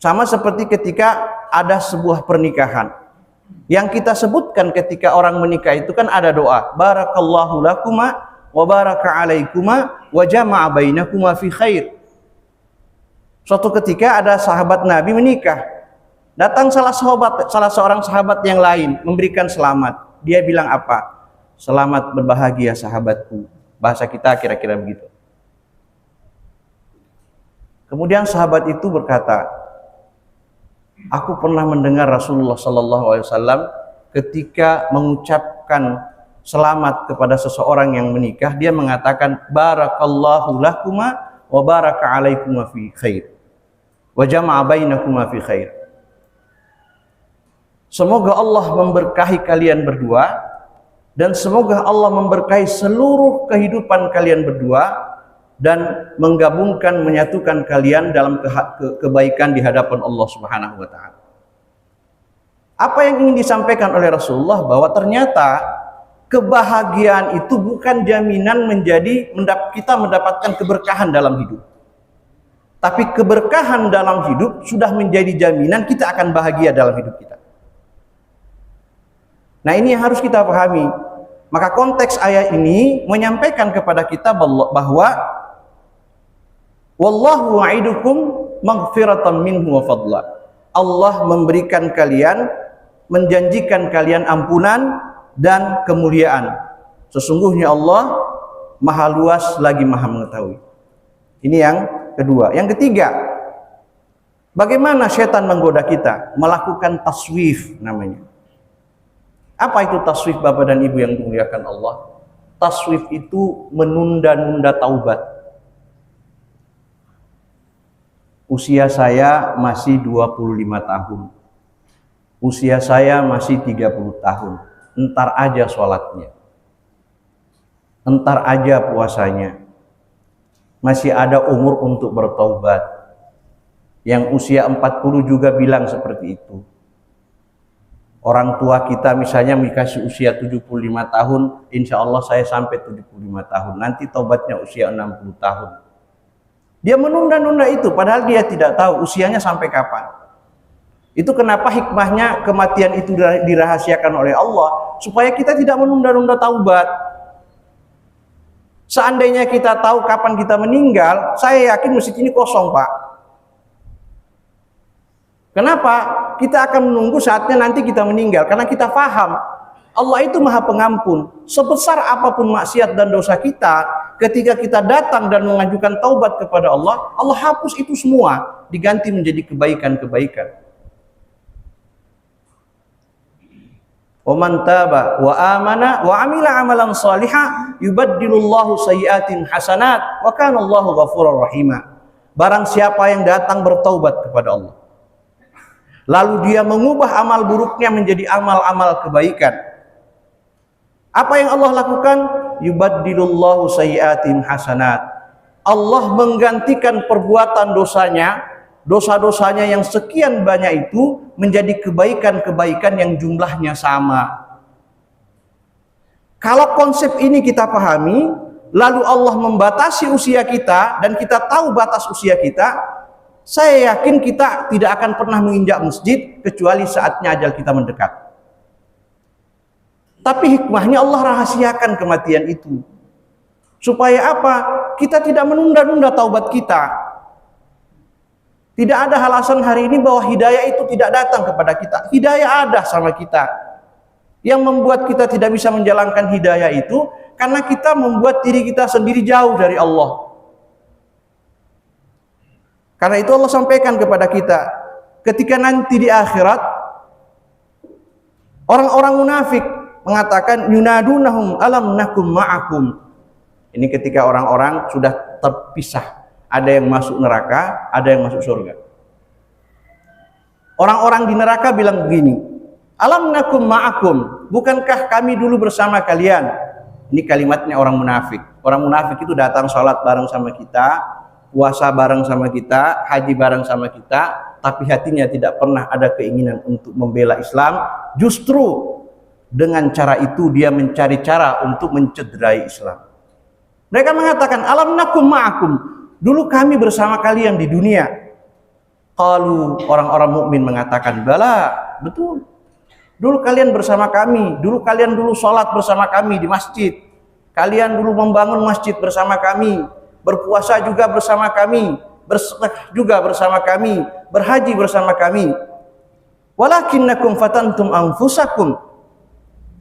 Sama seperti ketika ada sebuah pernikahan. Yang kita sebutkan ketika orang menikah itu kan ada doa, barakallahu lakuma wa baraka alaikuma wa jama'a bainakuma fi khair. Suatu ketika ada sahabat Nabi menikah. Datang salah seorang sahabat yang lain memberikan selamat. Dia bilang apa? selamat berbahagia sahabatku. Bahasa kita kira-kira begitu. Kemudian sahabat itu berkata, aku pernah mendengar Rasulullah SAW ketika mengucapkan selamat kepada seseorang yang menikah, dia mengatakan barakallahu lakuma wa baraka alaikuma fi khair wa jama'a bainakuma fi khair. Semoga Allah memberkahi kalian berdua dan semoga Allah memberkahi seluruh kehidupan kalian berdua dan menggabungkan, menyatukan kalian dalam kebaikan di hadapan Allah Subhanahu wa taala. Apa yang ingin disampaikan oleh Rasulullah bahwa ternyata kebahagiaan itu bukan jaminan kita mendapatkan keberkahan dalam hidup. Tapi keberkahan dalam hidup sudah menjadi jaminan kita akan bahagia dalam hidup kita. Nah, ini yang harus kita pahami. Maka konteks ayat ini menyampaikan kepada kita bahwa wallahu wa'idukum maghfiratan minhu wa fadla. Allah memberikan kalian, menjanjikan kalian ampunan dan kemuliaan. Sesungguhnya Allah maha luas lagi maha mengetahui. Ini yang kedua. Yang ketiga, bagaimana setan menggoda kita? Melakukan taswif namanya. Apa itu taswif, Bapak dan Ibu yang dimuliakan Allah? Taswif itu menunda-nunda taubat. Usia saya masih 25 tahun. Usia saya masih 30 tahun. Entar aja sholatnya. Entar aja puasanya. Masih ada umur untuk bertaubat. Yang usia 40 juga bilang seperti itu. Orang tua kita misalnya dikasih usia 75 tahun, insya Allah saya sampai 75 tahun. Nanti taubatnya usia 60 tahun. Dia menunda-nunda itu, padahal dia tidak tahu usianya sampai kapan. Itu kenapa hikmahnya kematian itu dirahasiakan oleh Allah, supaya kita tidak menunda-nunda taubat. Seandainya kita tahu kapan kita meninggal, saya yakin masjid ini kosong, Pak. Kenapa? Kita akan menunggu saatnya nanti kita meninggal, karena kita paham Allah itu maha pengampun. Sebesar apapun maksiat dan dosa kita, ketika kita datang dan mengajukan taubat kepada Allah, Allah hapus itu semua, diganti menjadi kebaikan-kebaikan. Wa man taba wa amana wa amila amalan salihah yubaddilullahu sayyiatin hasanat wa kana Allahu ghafurur rahima. Barang siapa yang datang bertaubat kepada Allah, lalu dia mengubah amal buruknya menjadi amal-amal kebaikan. Apa yang Allah lakukan? Yubaddilullahu sayyiatin hasanat. Allah menggantikan perbuatan dosanya, dosa-dosanya yang sekian banyak itu menjadi kebaikan-kebaikan yang jumlahnya sama. Kalau konsep ini kita pahami, lalu Allah membatasi usia kita dan kita tahu batas usia kita, saya yakin kita tidak akan pernah menginjak masjid kecuali saatnya ajal kita mendekat. Tapi hikmahnya Allah rahasiakan kematian itu. Supaya apa? Kita tidak menunda-nunda taubat kita. Tidak ada alasan hari ini bahwa hidayah itu tidak datang kepada kita. Hidayah ada sama kita. Yang membuat kita tidak bisa menjalankan hidayah itu karena kita membuat diri kita sendiri jauh dari Allah. Karena itu Allah sampaikan kepada kita, ketika nanti di akhirat orang-orang munafik mengatakan yunadunahum alam nakum ma'akum. Ini ketika orang-orang sudah terpisah, ada yang masuk neraka, ada yang masuk surga. Orang-orang di neraka bilang begini, alam nakum ma'akum, bukankah kami dulu bersama kalian? Ini kalimatnya orang munafik. Orang munafik itu datang sholat bareng sama kita, puasa bareng sama kita, haji bareng sama kita, tapi hatinya tidak pernah ada keinginan untuk membela Islam. Justru dengan cara itu dia mencari cara untuk mencederai Islam. Mereka mengatakan, alam nakum ma'akum, dulu kami bersama kalian di dunia. Qalu, orang-orang mukmin mengatakan, bala, betul. Dulu kalian bersama kami, dulu kalian sholat bersama kami di masjid. Kalian dulu membangun masjid bersama kami, berpuasa juga bersama kami, bersedekah juga bersama kami, berhaji bersama kami. Walakinnakum fatantum anfusakum.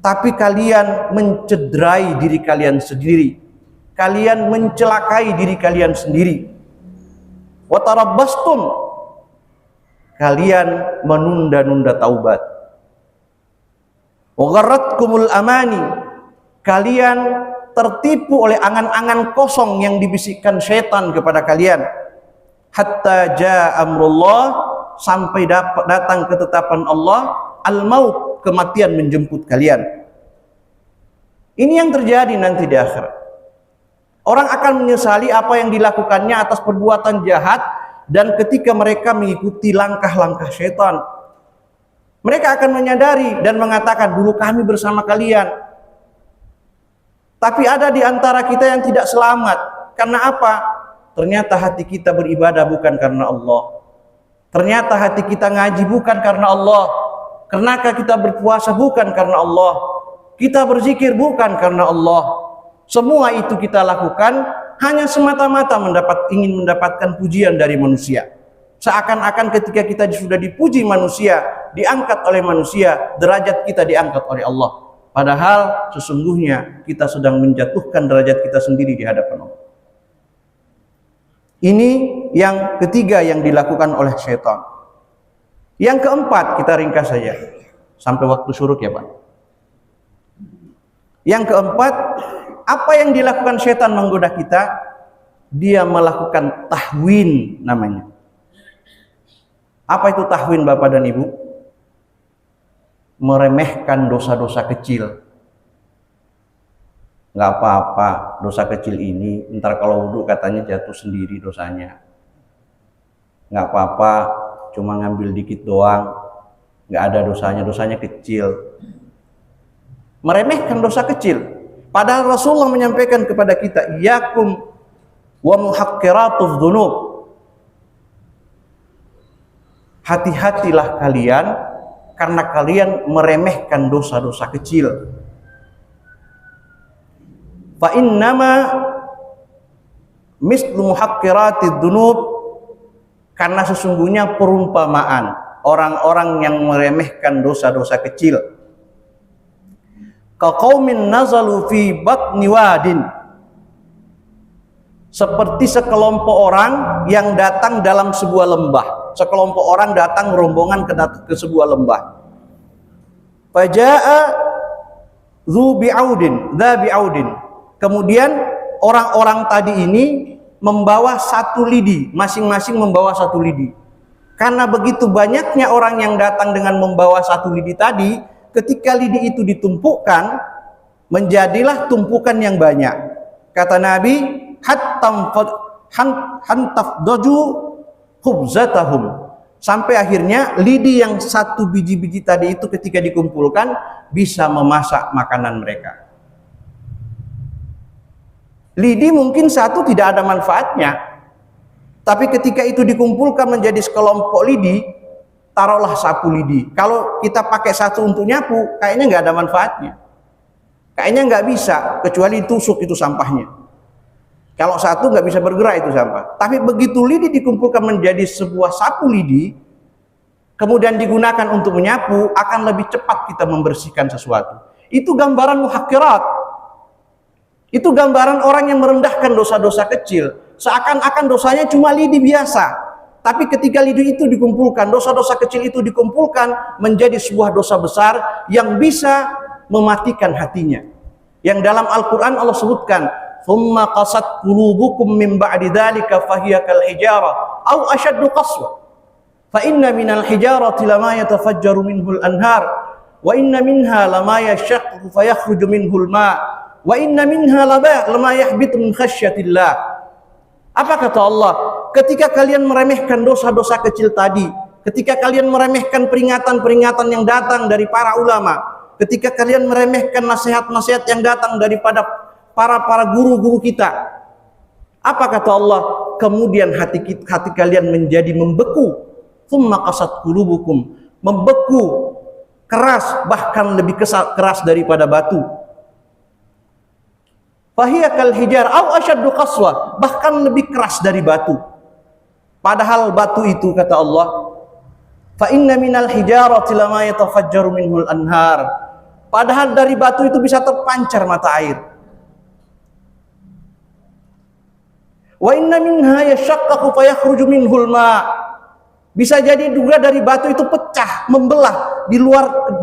tapi kalian mencederai diri kalian sendiri. Kalian mencelakai diri kalian sendiri. Wa tarabbastum, kalian menunda-nunda taubat. Wa gharratkumul amani, kalian tertipu oleh angan-angan kosong yang dibisikkan syaitan kepada kalian. Hatta jaa amrullah, sampai datang ketetapan Allah, al-maut, kematian menjemput kalian. Ini yang terjadi nanti di akhirat. Orang akan menyesali apa yang dilakukannya atas perbuatan jahat, dan ketika mereka mengikuti langkah-langkah syaitan, mereka akan menyadari dan mengatakan, dulu kami bersama kalian. Tapi ada di antara kita yang tidak selamat. Karena apa? Ternyata hati kita beribadah bukan karena Allah. Ternyata hati kita ngaji bukan karena Allah. Kenapa kita berpuasa bukan karena Allah. Kita berzikir bukan karena Allah. Semua itu kita lakukan hanya semata-mata ingin mendapatkan pujian dari manusia. Seakan-akan ketika kita sudah dipuji manusia, diangkat oleh manusia, derajat kita diangkat oleh Allah. Padahal sesungguhnya kita sedang menjatuhkan derajat kita sendiri di hadapan Allah. Ini yang ketiga yang dilakukan oleh syaitan. Yang keempat, kita ringkas saja sampai waktu syuruk ya Pak. Yang keempat, apa yang dilakukan syaitan menggoda kita? Dia melakukan tahwin namanya. Apa itu tahwin Bapak dan Ibu? Meremehkan dosa-dosa kecil. Nggak apa-apa, dosa kecil ini ntar kalau wudhu katanya jatuh sendiri dosanya. Nggak apa-apa, cuma ngambil dikit doang, nggak ada dosanya, dosanya kecil. Meremehkan dosa kecil. Padahal Rasulullah menyampaikan kepada kita, iyakum wa muhaqqiratudz dzunub. Hati-hatilah kalian karena kalian meremehkan dosa-dosa kecil. Fa innama mislu muhaqqiratidz dzunub, karena sesungguhnya perumpamaan orang-orang yang meremehkan dosa-dosa kecil. Kaqaumin nazalu fi batni wadin, seperti sekelompok orang yang datang dalam sebuah lembah. Sekelompok orang datang rombongan ke sebuah lembah. Faja'a dzu bi'audin. Kemudian orang-orang tadi ini membawa satu lidi, masing-masing membawa satu lidi. Karena begitu banyaknya orang yang datang dengan membawa satu lidi tadi, ketika lidi itu ditumpukkan, menjadilah tumpukan yang banyak. Kata Nabi, hantafdaju khubzatahum, sampai akhirnya lidi yang satu biji-biji tadi itu ketika dikumpulkan bisa memasak makanan mereka. Lidi mungkin satu tidak ada manfaatnya, tapi ketika itu dikumpulkan menjadi sekelompok lidi, taruhlah sapu lidi. Kalau kita pakai satu untuk nyapu, kayaknya nggak ada manfaatnya. Kayaknya nggak bisa, kecuali tusuk itu sampahnya. Kalau satu nggak bisa bergerak itu sampah. Tapi begitu lidi dikumpulkan menjadi sebuah sapu lidi, kemudian digunakan untuk menyapu, akan lebih cepat kita membersihkan sesuatu. Itu gambaran muhaqqirat. Itu gambaran orang yang merendahkan dosa-dosa kecil. Seakan-akan dosanya cuma lidi biasa. Tapi ketika lidi itu dikumpulkan, dosa-dosa kecil itu dikumpulkan menjadi sebuah dosa besar yang bisa mematikan hatinya. Yang dalam Al-Quran Allah sebutkan, thumma qasat qulubukum min ba'di dzalika fahiya kal hijarah aw ashaddu qaswa. Fa inna minal hijarati lama yatafajjaru minhul anhar wa inna minha lama yashaqqu fayakhruju minhul ma' wa inna minha lama yahbitu min khasyatillah. Apa kata Allah? Ketika kalian meremehkan dosa-dosa kecil tadi, ketika kalian meremehkan peringatan-peringatan yang datang dari para ulama, ketika kalian meremehkan nasihat-nasihat yang datang daripada para guru-guru kita, apa kata Allah? Kemudian hati kalian menjadi membeku. Tsumma qasat qulubukum, membeku, keras, bahkan lebih keras daripada batu. Fahiya kal hijar aw ashaddu qaswa, bahkan lebih keras dari batu. Padahal batu itu kata Allah, fa inna minal hijarati lama yatafajjaru minhul anhar, Padahal dari batu itu bisa terpancar mata air. Wa inna minha yashaqqaqu fayakhruju minhul ma. Bisa jadi juga dari batu itu pecah, membelah, di luar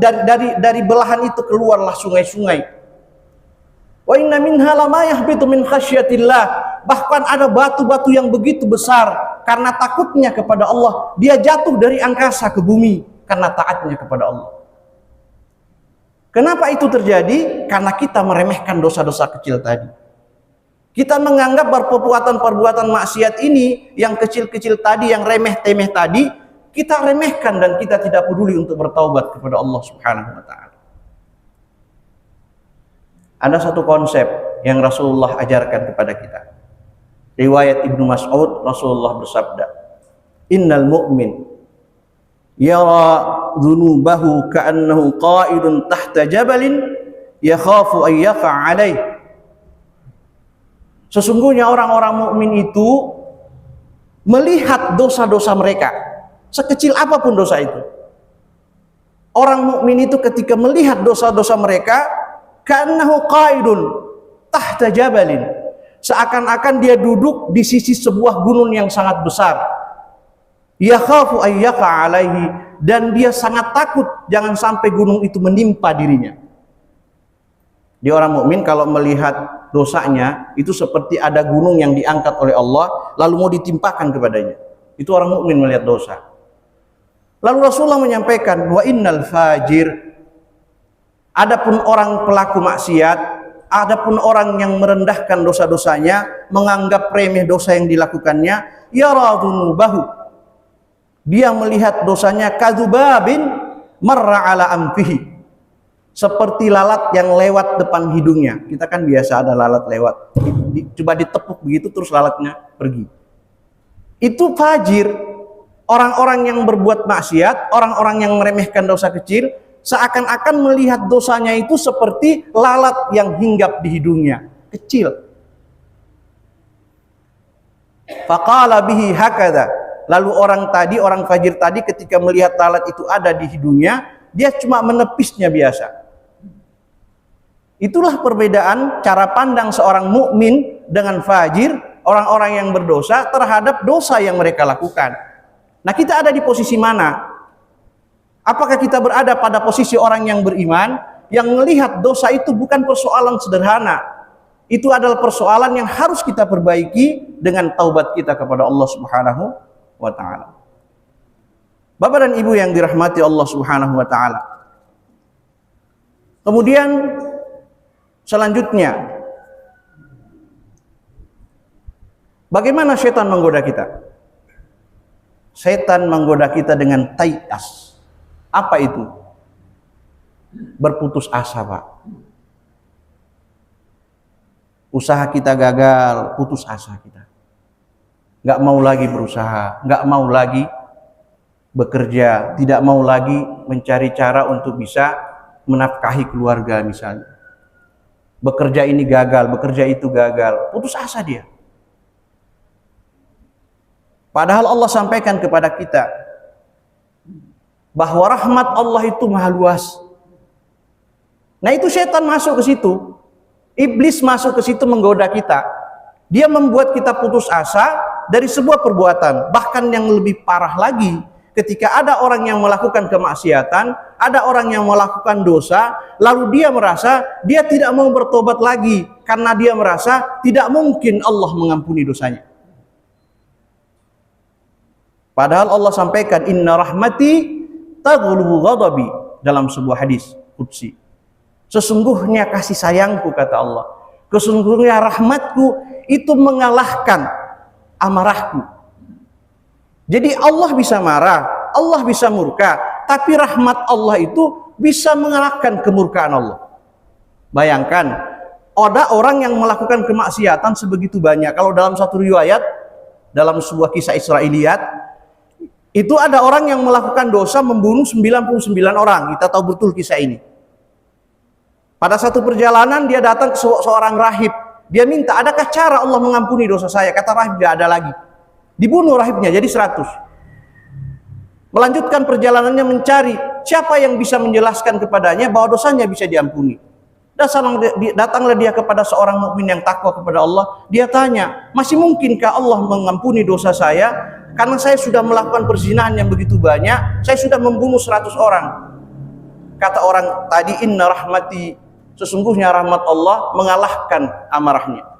dari belahan itu keluarlah sungai-sungai. Wa inna minha lama yahbitu min khasyatillah. Bahkan ada batu-batu yang begitu besar karena takutnya kepada Allah, dia jatuh dari angkasa ke bumi karena taatnya kepada Allah. Kenapa itu terjadi? Karena kita meremehkan dosa-dosa kecil tadi. Kita menganggap perbuatan-perbuatan maksiat ini, yang kecil-kecil tadi, yang remeh-temeh tadi, kita remehkan dan kita tidak peduli untuk bertaubat kepada Allah Subhanahu wa taala. Ada satu konsep yang Rasulullah ajarkan kepada kita. Riwayat Ibnu Mas'ud, Rasulullah bersabda, "Innal mu'min yara dhunubahu ka'annahu qa'idun tahta jabalin yakhafu an yaqa' alaih." Sesungguhnya orang-orang mukmin itu melihat dosa-dosa mereka, sekecil apapun dosa itu. Orang mukmin itu ketika melihat dosa-dosa mereka, ka'annahu qa'idun tahta jabalin, seakan-akan dia duduk di sisi sebuah gunung yang sangat besar. Yakhafu an yaqa' alaihi, dan dia sangat takut jangan sampai gunung itu menimpa dirinya. Di orang mukmin kalau melihat dosanya itu seperti ada gunung yang diangkat oleh Allah lalu mau ditimpakan kepadanya. Itu orang mukmin melihat dosa. Lalu Rasulullah menyampaikan, wa innal fajir, adapun orang pelaku maksiat, adapun orang yang merendahkan dosa-dosanya, menganggap remeh dosa yang dilakukannya, yara dhunubahu, dia melihat dosanya kadzubabin marra ala anfihi, seperti lalat yang lewat depan hidungnya. Kita kan biasa ada lalat lewat, coba ditepuk begitu terus lalatnya pergi. Itu fajir, orang-orang yang berbuat maksiat, orang-orang yang meremehkan dosa kecil, seakan-akan melihat dosanya itu seperti lalat yang hinggap di hidungnya, kecil. Faqala bihi hakadha, lalu orang fajir tadi ketika melihat lalat itu ada di hidungnya, dia cuma menepisnya biasa. Itulah perbedaan cara pandang seorang mukmin dengan fajir, orang-orang yang berdosa terhadap dosa yang mereka lakukan. Nah, kita ada di posisi mana? Apakah kita berada pada posisi orang yang beriman, yang melihat dosa itu bukan persoalan sederhana? Itu adalah persoalan yang harus kita perbaiki dengan taubat kita kepada Allah Subhanahu wa taala. Bapak dan Ibu yang dirahmati Allah Subhanahu wa taala. Kemudian selanjutnya, bagaimana setan menggoda kita? Setan menggoda kita dengan tai'as. Apa itu? Berputus asa, Pak. Usaha kita gagal, putus asa kita. Nggak mau lagi berusaha, nggak mau lagi bekerja, tidak mau lagi mencari cara untuk bisa menafkahi keluarga misalnya. Bekerja ini gagal, bekerja itu gagal, putus asa dia. Padahal Allah sampaikan kepada kita bahwa rahmat Allah itu maha luas. Nah, itu setan masuk ke situ, iblis masuk ke situ menggoda kita. Dia membuat kita putus asa dari sebuah perbuatan. Bahkan yang lebih parah lagi, ketika ada orang yang melakukan kemaksiatan, ada orang yang melakukan dosa, lalu dia merasa dia tidak mau bertobat lagi karena dia merasa tidak mungkin Allah mengampuni dosanya. Padahal Allah sampaikan, inna rahmati taghlubu ghadabi, dalam sebuah hadis qudsi. Sesungguhnya kasih sayangku, kata Allah, sesungguhnya rahmatku itu mengalahkan amarahku. Jadi Allah bisa marah, Allah bisa murka, tapi rahmat Allah itu bisa mengalahkan kemurkaan Allah. Bayangkan, ada orang yang melakukan kemaksiatan sebegitu banyak. Kalau dalam satu riwayat, dalam sebuah kisah Israiliyat, itu ada orang yang melakukan dosa membunuh 99 orang. Kita tahu betul kisah ini. Pada satu perjalanan dia datang ke seorang rahib. Dia minta, adakah cara Allah mengampuni dosa saya? Kata rahib, tidak ada lagi. Dibunuh rahibnya jadi 100. Melanjutkan perjalanannya mencari, siapa yang bisa menjelaskan kepadanya bahwa dosanya bisa diampuni? Datanglah dia kepada seorang mukmin yang takwa kepada Allah. Dia tanya, masih mungkinkah Allah mengampuni dosa saya? Karena saya sudah melakukan perzinahan yang begitu banyak, saya sudah membunuh 100 orang. Kata orang tadi, inna rahmati, sesungguhnya rahmat Allah mengalahkan amarahnya.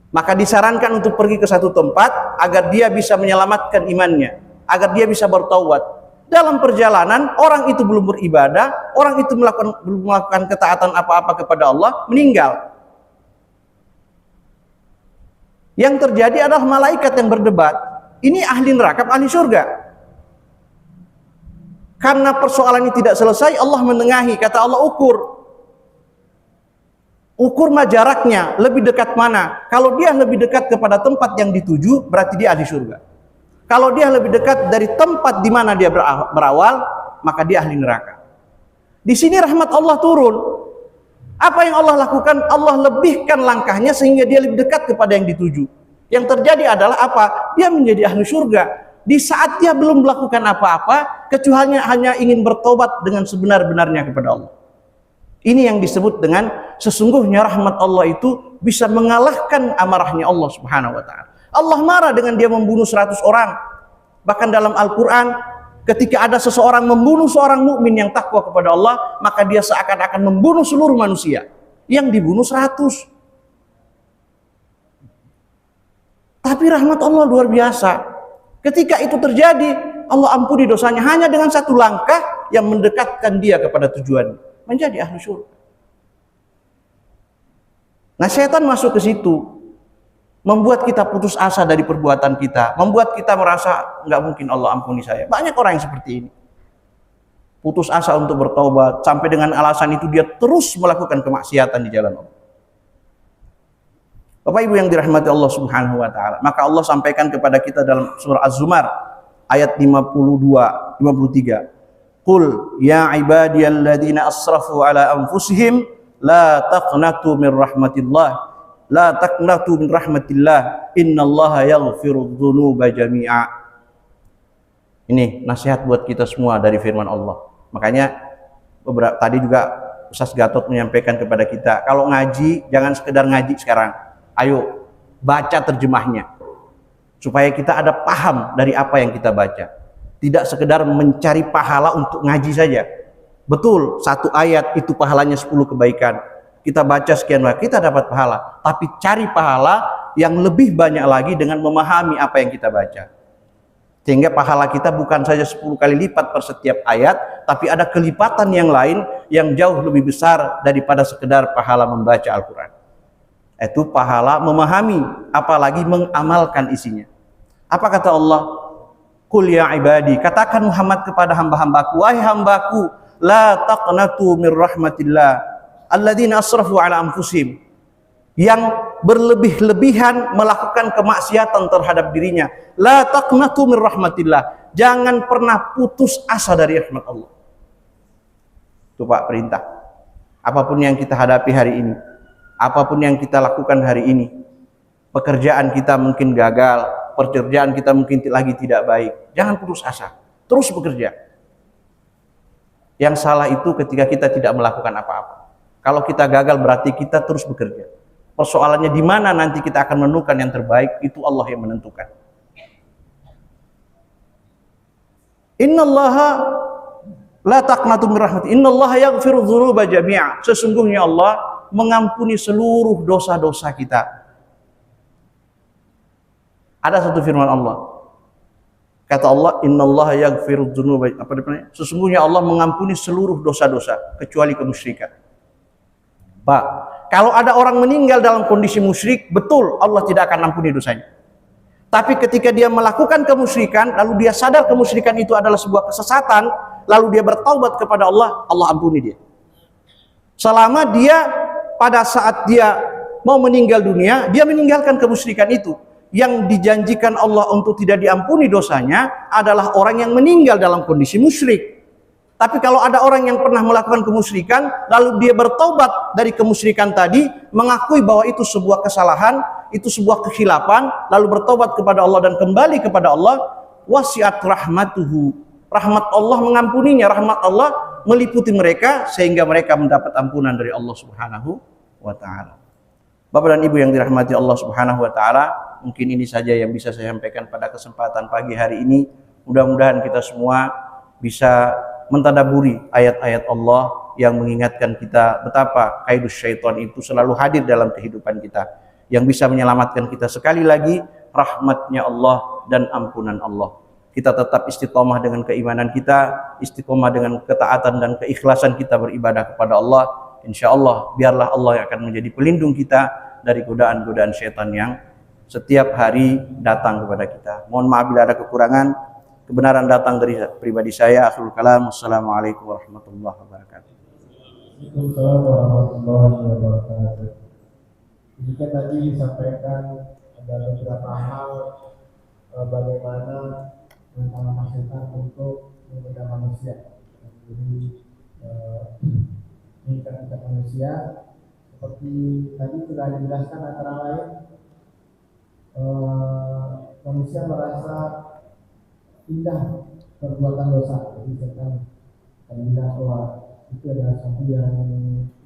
Maka disarankan untuk pergi ke satu tempat agar dia bisa menyelamatkan imannya, agar dia bisa bertaubat. Dalam perjalanan, orang itu belum beribadah, orang itu belum melakukan ketaatan apa-apa kepada Allah, meninggal. Yang terjadi adalah malaikat yang berdebat. Ini ahli neraka, ahli surga. Karena persoalan ini tidak selesai, Allah menengahi. Kata Allah, ukur jaraknya, lebih dekat mana? Kalau dia lebih dekat kepada tempat yang dituju, berarti dia ahli surga. Kalau dia lebih dekat dari tempat di mana dia berawal, maka dia ahli neraka. Di sini rahmat Allah turun. Apa yang Allah lakukan? Allah lebihkan langkahnya sehingga dia lebih dekat kepada yang dituju. Yang terjadi adalah apa? Dia menjadi ahli surga. Di saat dia belum melakukan apa-apa, kecuali hanya ingin bertobat dengan sebenar-benarnya kepada Allah. Ini yang disebut dengan sesungguhnya rahmat Allah itu bisa mengalahkan amarahnya Allah Subhanahu wa ta'ala. Allah marah dengan dia membunuh 100 orang. Bahkan dalam Al-Quran, ketika ada seseorang membunuh seorang mukmin yang takwa kepada Allah, maka dia seakan-akan membunuh seluruh manusia. Yang dibunuh 100. Tapi rahmat Allah luar biasa. Ketika itu terjadi, Allah ampuni dosanya hanya dengan satu langkah yang mendekatkan dia kepada tujuan, menjadi ahli surga. Nah, setan masuk ke situ, membuat kita putus asa dari perbuatan kita, membuat kita merasa nggak mungkin Allah ampuni saya. Banyak orang yang seperti ini, putus asa untuk bertobat, sampai dengan alasan itu dia terus melakukan kemaksiatan di jalan Allah. Bapak Ibu yang dirahmati Allah Subhanahu wa ta'ala, maka Allah sampaikan kepada kita dalam surah Az-Zumar ayat 53, Qul ya ibadiyalladzina asrafu ala anfusihim la taqnatu min rahmatillah la taqnatu min rahmatillah innallaha yaghfirudz dzunuba jami'a. Ini nasihat buat kita semua dari firman Allah. Makanya tadi juga Ustaz Gatot menyampaikan kepada kita, kalau ngaji jangan sekedar ngaji sekarang. Ayo baca terjemahnya supaya kita ada paham dari apa yang kita baca. Tidak sekedar mencari pahala untuk ngaji saja. Betul, satu ayat itu pahalanya 10 kebaikan. Kita baca sekian banyak, kita dapat pahala. Tapi cari pahala yang lebih banyak lagi dengan memahami apa yang kita baca. Sehingga pahala kita bukan saja 10 kali lipat per setiap ayat, tapi ada kelipatan yang lain yang jauh lebih besar daripada sekedar pahala membaca Al-Quran. Itu pahala memahami, apalagi mengamalkan isinya. Apa kata Allah? Qul ya ibadi, katakan Muhammad kepada hamba-hambaku, wahai hambaku, la taqnatu min rahmatillah alladzina asrafu ala anfusihim, yang berlebih-lebihan melakukan kemaksiatan terhadap dirinya. La taqnatu min rahmatillah, jangan pernah putus asa dari rahmat Allah. Itu Pak perintah. Apapun yang kita hadapi hari ini, apapun yang kita lakukan hari ini, pekerjaan kita mungkin gagal, pekerjaan kita mungkin lagi tidak baik, jangan putus asa, terus bekerja. Yang salah itu ketika kita tidak melakukan apa-apa. Kalau kita gagal berarti kita terus bekerja. Persoalannya di mana nanti kita akan menemukan yang terbaik, itu Allah yang menentukan. Innallaha la taqnatu min rahmati, innallaha yaghfiru dzunuba jami'a. Sesungguhnya Allah mengampuni seluruh dosa-dosa kita. Ada satu firman Allah. Kata Allah, innallaha yaghfiru dzunuba, sesungguhnya Allah mengampuni seluruh dosa-dosa kecuali kemusyrikan. Pak, kalau ada orang meninggal dalam kondisi musyrik, betul Allah tidak akan ampuni dosanya. Tapi ketika dia melakukan kemusyrikan, lalu dia sadar kemusyrikan itu adalah sebuah kesesatan, lalu dia bertaubat kepada Allah, Allah ampuni dia. Selama dia pada saat dia mau meninggal dunia, dia meninggalkan kemusyrikan itu. Yang dijanjikan Allah untuk tidak diampuni dosanya adalah orang yang meninggal dalam kondisi musyrik. Tapi kalau ada orang yang pernah melakukan kemusyrikan, lalu dia bertobat dari kemusyrikan tadi, mengakui bahwa itu sebuah kesalahan, itu sebuah kekhilapan, lalu bertobat kepada Allah dan kembali kepada Allah, wasi'at rahmatuhu, rahmat Allah mengampuninya, rahmat Allah meliputi mereka sehingga mereka mendapat ampunan dari Allah Subhanahu wa taala. Bapak dan Ibu yang dirahmati Allah Subhanahu wa taala, mungkin ini saja yang bisa saya sampaikan pada kesempatan pagi hari ini. Mudah-mudahan kita semua bisa mentadaburi ayat-ayat Allah yang mengingatkan kita betapa kaidus syaitan itu selalu hadir dalam kehidupan kita, yang bisa menyelamatkan kita sekali lagi rahmatnya Allah dan ampunan Allah. Kita tetap istiqomah dengan keimanan kita, istiqomah dengan ketaatan dan keikhlasan kita beribadah kepada Allah. Insya Allah, biarlah Allah yang akan menjadi pelindung kita dari godaan-godaan syaitan yang setiap hari datang kepada kita. Mohon maaf bila ada kekurangan. Kebenaran datang dari pribadi saya. Akhirul kalam. Assalamualaikum warahmatullahi wabarakatuh. Waalaikumsalam warahmatullahi wabarakatuh. Jika tadi disampaikan ada beberapa hal bagaimana rencana setan untuk menggoda manusia. Jadi mengikat manusia seperti tadi sudah dijelaskan antara lain manusia merasa indah perbuatan dosa. Jadi setan bilang bahwa itu adalah sesuatu yang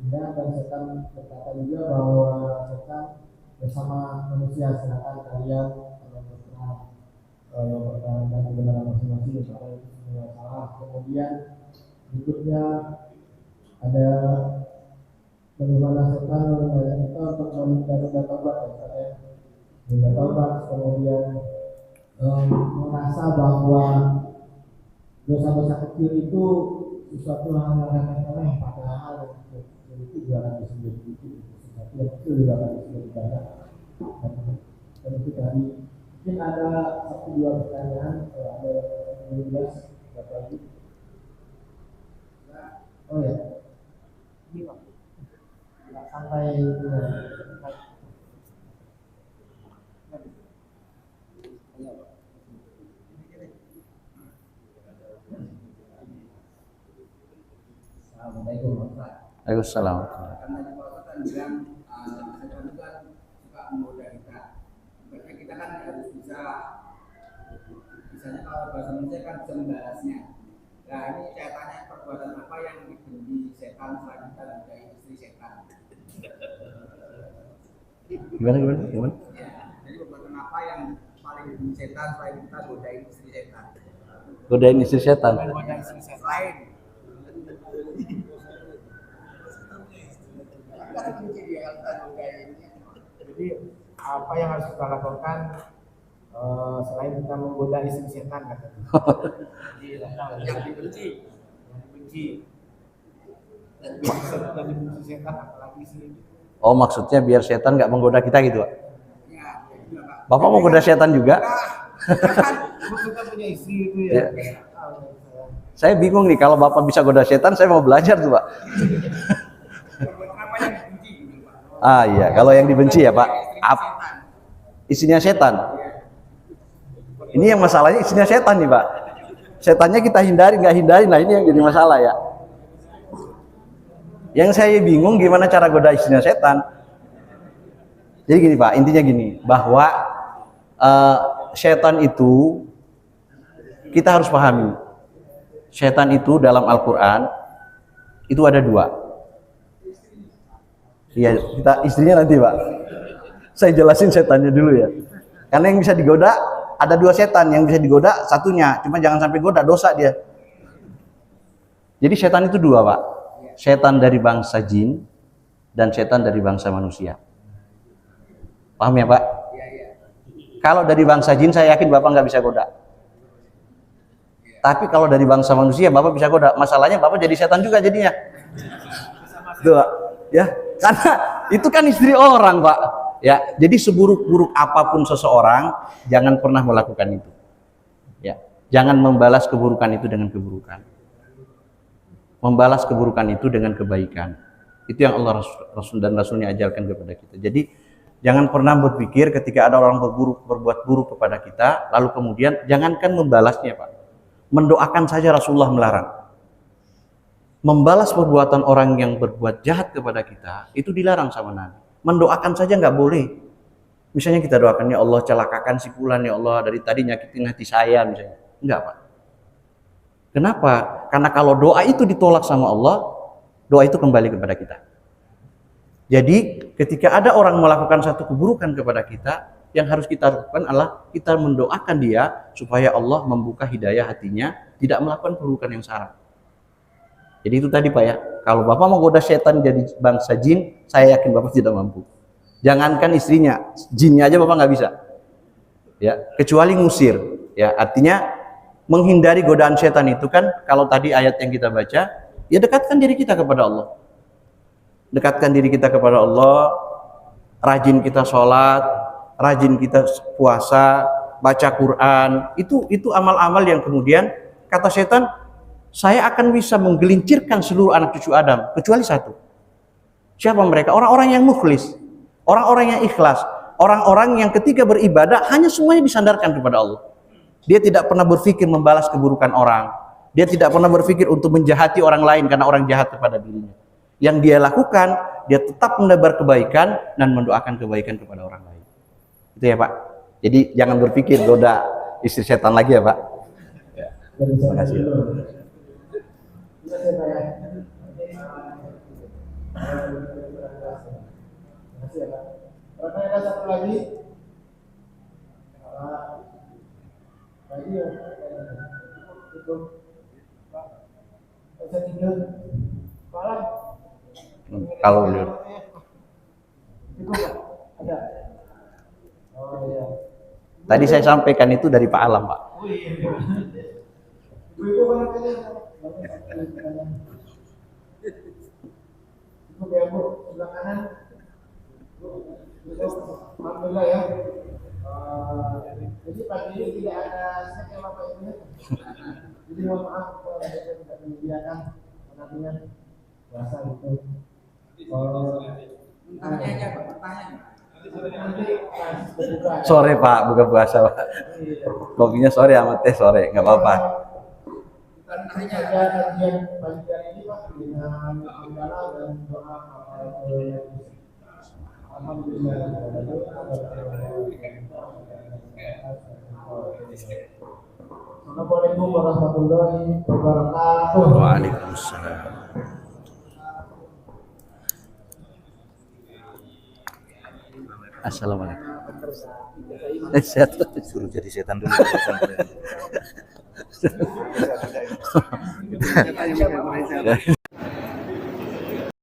indah, dan setan berkata juga bahwa setan bersama manusia, sedangkan kalian dan kebenaran masing-masing misalnya itu semua salah. Kemudian berikutnya ada bagaimana setan mengajak kita untuk menunda taubat, menunda taubat, kemudian merasa bahwa dosa-dosa kecil itu sesuatu hal yang remeh-temeh, padahal itu juga akan disebut itu sesuatu yang kecil juga akan disebut ibadah. Dan itu tadi mungkin ada satu dua pertanyaan, ada yang jelas berapa lagi? Oh ya, sampai Assalamualaikum warahmatullahi wabarakatuh. Waalaikumsalam. Karena di Pak kan bilang setan itu kan suka menggoda kita. Berarti kita kan harus bisa, misalnya kalau bahasa manusia kan bisa membalasnya. Nah ini saya tanya, perbuatan apa yang dibenci setan selain kita dan dari istri setan? Gimana? Ya, jadi perbuatan apa yang paling dibenci setan selain kita godain istri setan? Godain istri setan. Godain istri setan lain. jadi apa yang harus kita lakukan selain kita menggoda istri setan katanya? Yang dibenci. Dan dibenci setan apalagi sih? Oh, maksudnya biar setan nggak menggoda kita gitu, Pak? Ya, itu Pak. Bapak mau goda setan juga? Kita punya istri itu ya. Saya bingung nih, kalau Bapak bisa goda setan, saya mau belajar tuh, Pak. Perbuatan apa yang dibenci gitu, Pak? Ah iya, kalau yang dibenci ya Pak, isinya setan. Ini yang masalahnya isinya setan nih Pak. Setannya kita hindari, nggak hindari, nah ini yang jadi masalah ya. Yang saya bingung gimana cara goda isinya setan. Jadi gini Pak, intinya gini, bahwa setan itu kita harus pahami. Setan itu dalam Al-Quran itu ada dua. Iya, kita istrinya nanti Pak. Saya jelasin setannya dulu ya. Karena yang bisa digoda ada dua setan, yang bisa digoda satunya, cuma jangan sampai goda, dosa dia. Jadi setan itu dua Pak. Setan dari bangsa jin dan setan dari bangsa manusia. Paham ya Pak? Kalau dari bangsa jin saya yakin Bapak nggak bisa goda. Tapi kalau dari bangsa manusia Bapak bisa goda. Masalahnya Bapak jadi setan juga jadinya. Tuh, ya. Karena itu kan istri orang Pak. Ya, jadi seburuk-buruk apapun seseorang, jangan pernah melakukan itu. Ya, jangan membalas keburukan itu dengan keburukan. Membalas keburukan itu dengan kebaikan. Itu yang Allah Rasul dan Rasulnya ajarkan kepada kita. Jadi jangan pernah berpikir ketika ada orang berbuat buruk kepada kita, lalu kemudian jangankan membalasnya Pak. Mendoakan saja Rasulullah melarang. Membalas perbuatan orang yang berbuat jahat kepada kita itu dilarang sama Nabi. Mendoakan saja nggak boleh. Misalnya kita doakan, ya Allah celakakan si fulan, ya Allah dari tadi nyakitin hati saya misalnya. Enggak Pak. Kenapa? Karena kalau doa itu ditolak sama Allah, doa itu kembali kepada kita. Jadi ketika ada orang melakukan satu keburukan kepada kita, yang harus kita lakukan adalah kita mendoakan dia supaya Allah membuka hidayah hatinya, tidak melakukan keburukan yang salah. Jadi itu tadi Pak ya, kalau Bapak mau goda setan jadi bangsa jin, saya yakin Bapak tidak mampu. Jangankan istrinya, jinnya aja Bapak nggak bisa. Ya, kecuali ngusir. Ya, artinya menghindari godaan setan itu kan, kalau tadi ayat yang kita baca, ya dekatkan diri kita kepada Allah. Dekatkan diri kita kepada Allah, rajin kita sholat, rajin kita puasa, baca Quran. Itu amal-amal yang kemudian kata setan, saya akan bisa menggelincirkan seluruh anak cucu Adam kecuali satu. Siapa mereka? Orang-orang yang mukhlis, orang-orang yang ikhlas, orang-orang yang ketika beribadah hanya semuanya disandarkan kepada Allah. Dia tidak pernah berpikir membalas keburukan orang. Dia tidak pernah berpikir untuk menjahati orang lain karena orang jahat kepada dirinya. Yang dia lakukan, dia tetap menebar kebaikan dan mendoakan kebaikan kepada orang lain. Itu ya Pak. Jadi jangan berpikir goda istri setan lagi ya Pak. Ya. Terima kasih. Ada satu lagi. Lagi ya. Itu. Bisa tidur. Malam. Kalau beliau. Itu Pak. Ada. Oh iya. Tadi saya sampaikan itu dari Pak Alam Pak. Oh iya. Ibu barangkali. Ibu ya Bu, sebelah kanan. Alhamdulillah ya. Jadi pagi ini tidak ada snack yang Bapak Ibu ya. Jadi mohon maaf kalau saya tidak menyediakan nantinya puasa itu. Tanya aja Pak, pertanyaan. Nanti pas berbuka. Sore Pak, buka puasa Pak. Kopinya sore sama teh sore, nggak apa-apa. Tentu saja kajian pagi hari ini Pak dengan hamdalah dan doa alhamdulillah. Assalamualaikum warahmatullahi wabarakatuh. Waalaikumsalam. Assalamualaikum. Sehat. Suruh jadi setan dulu.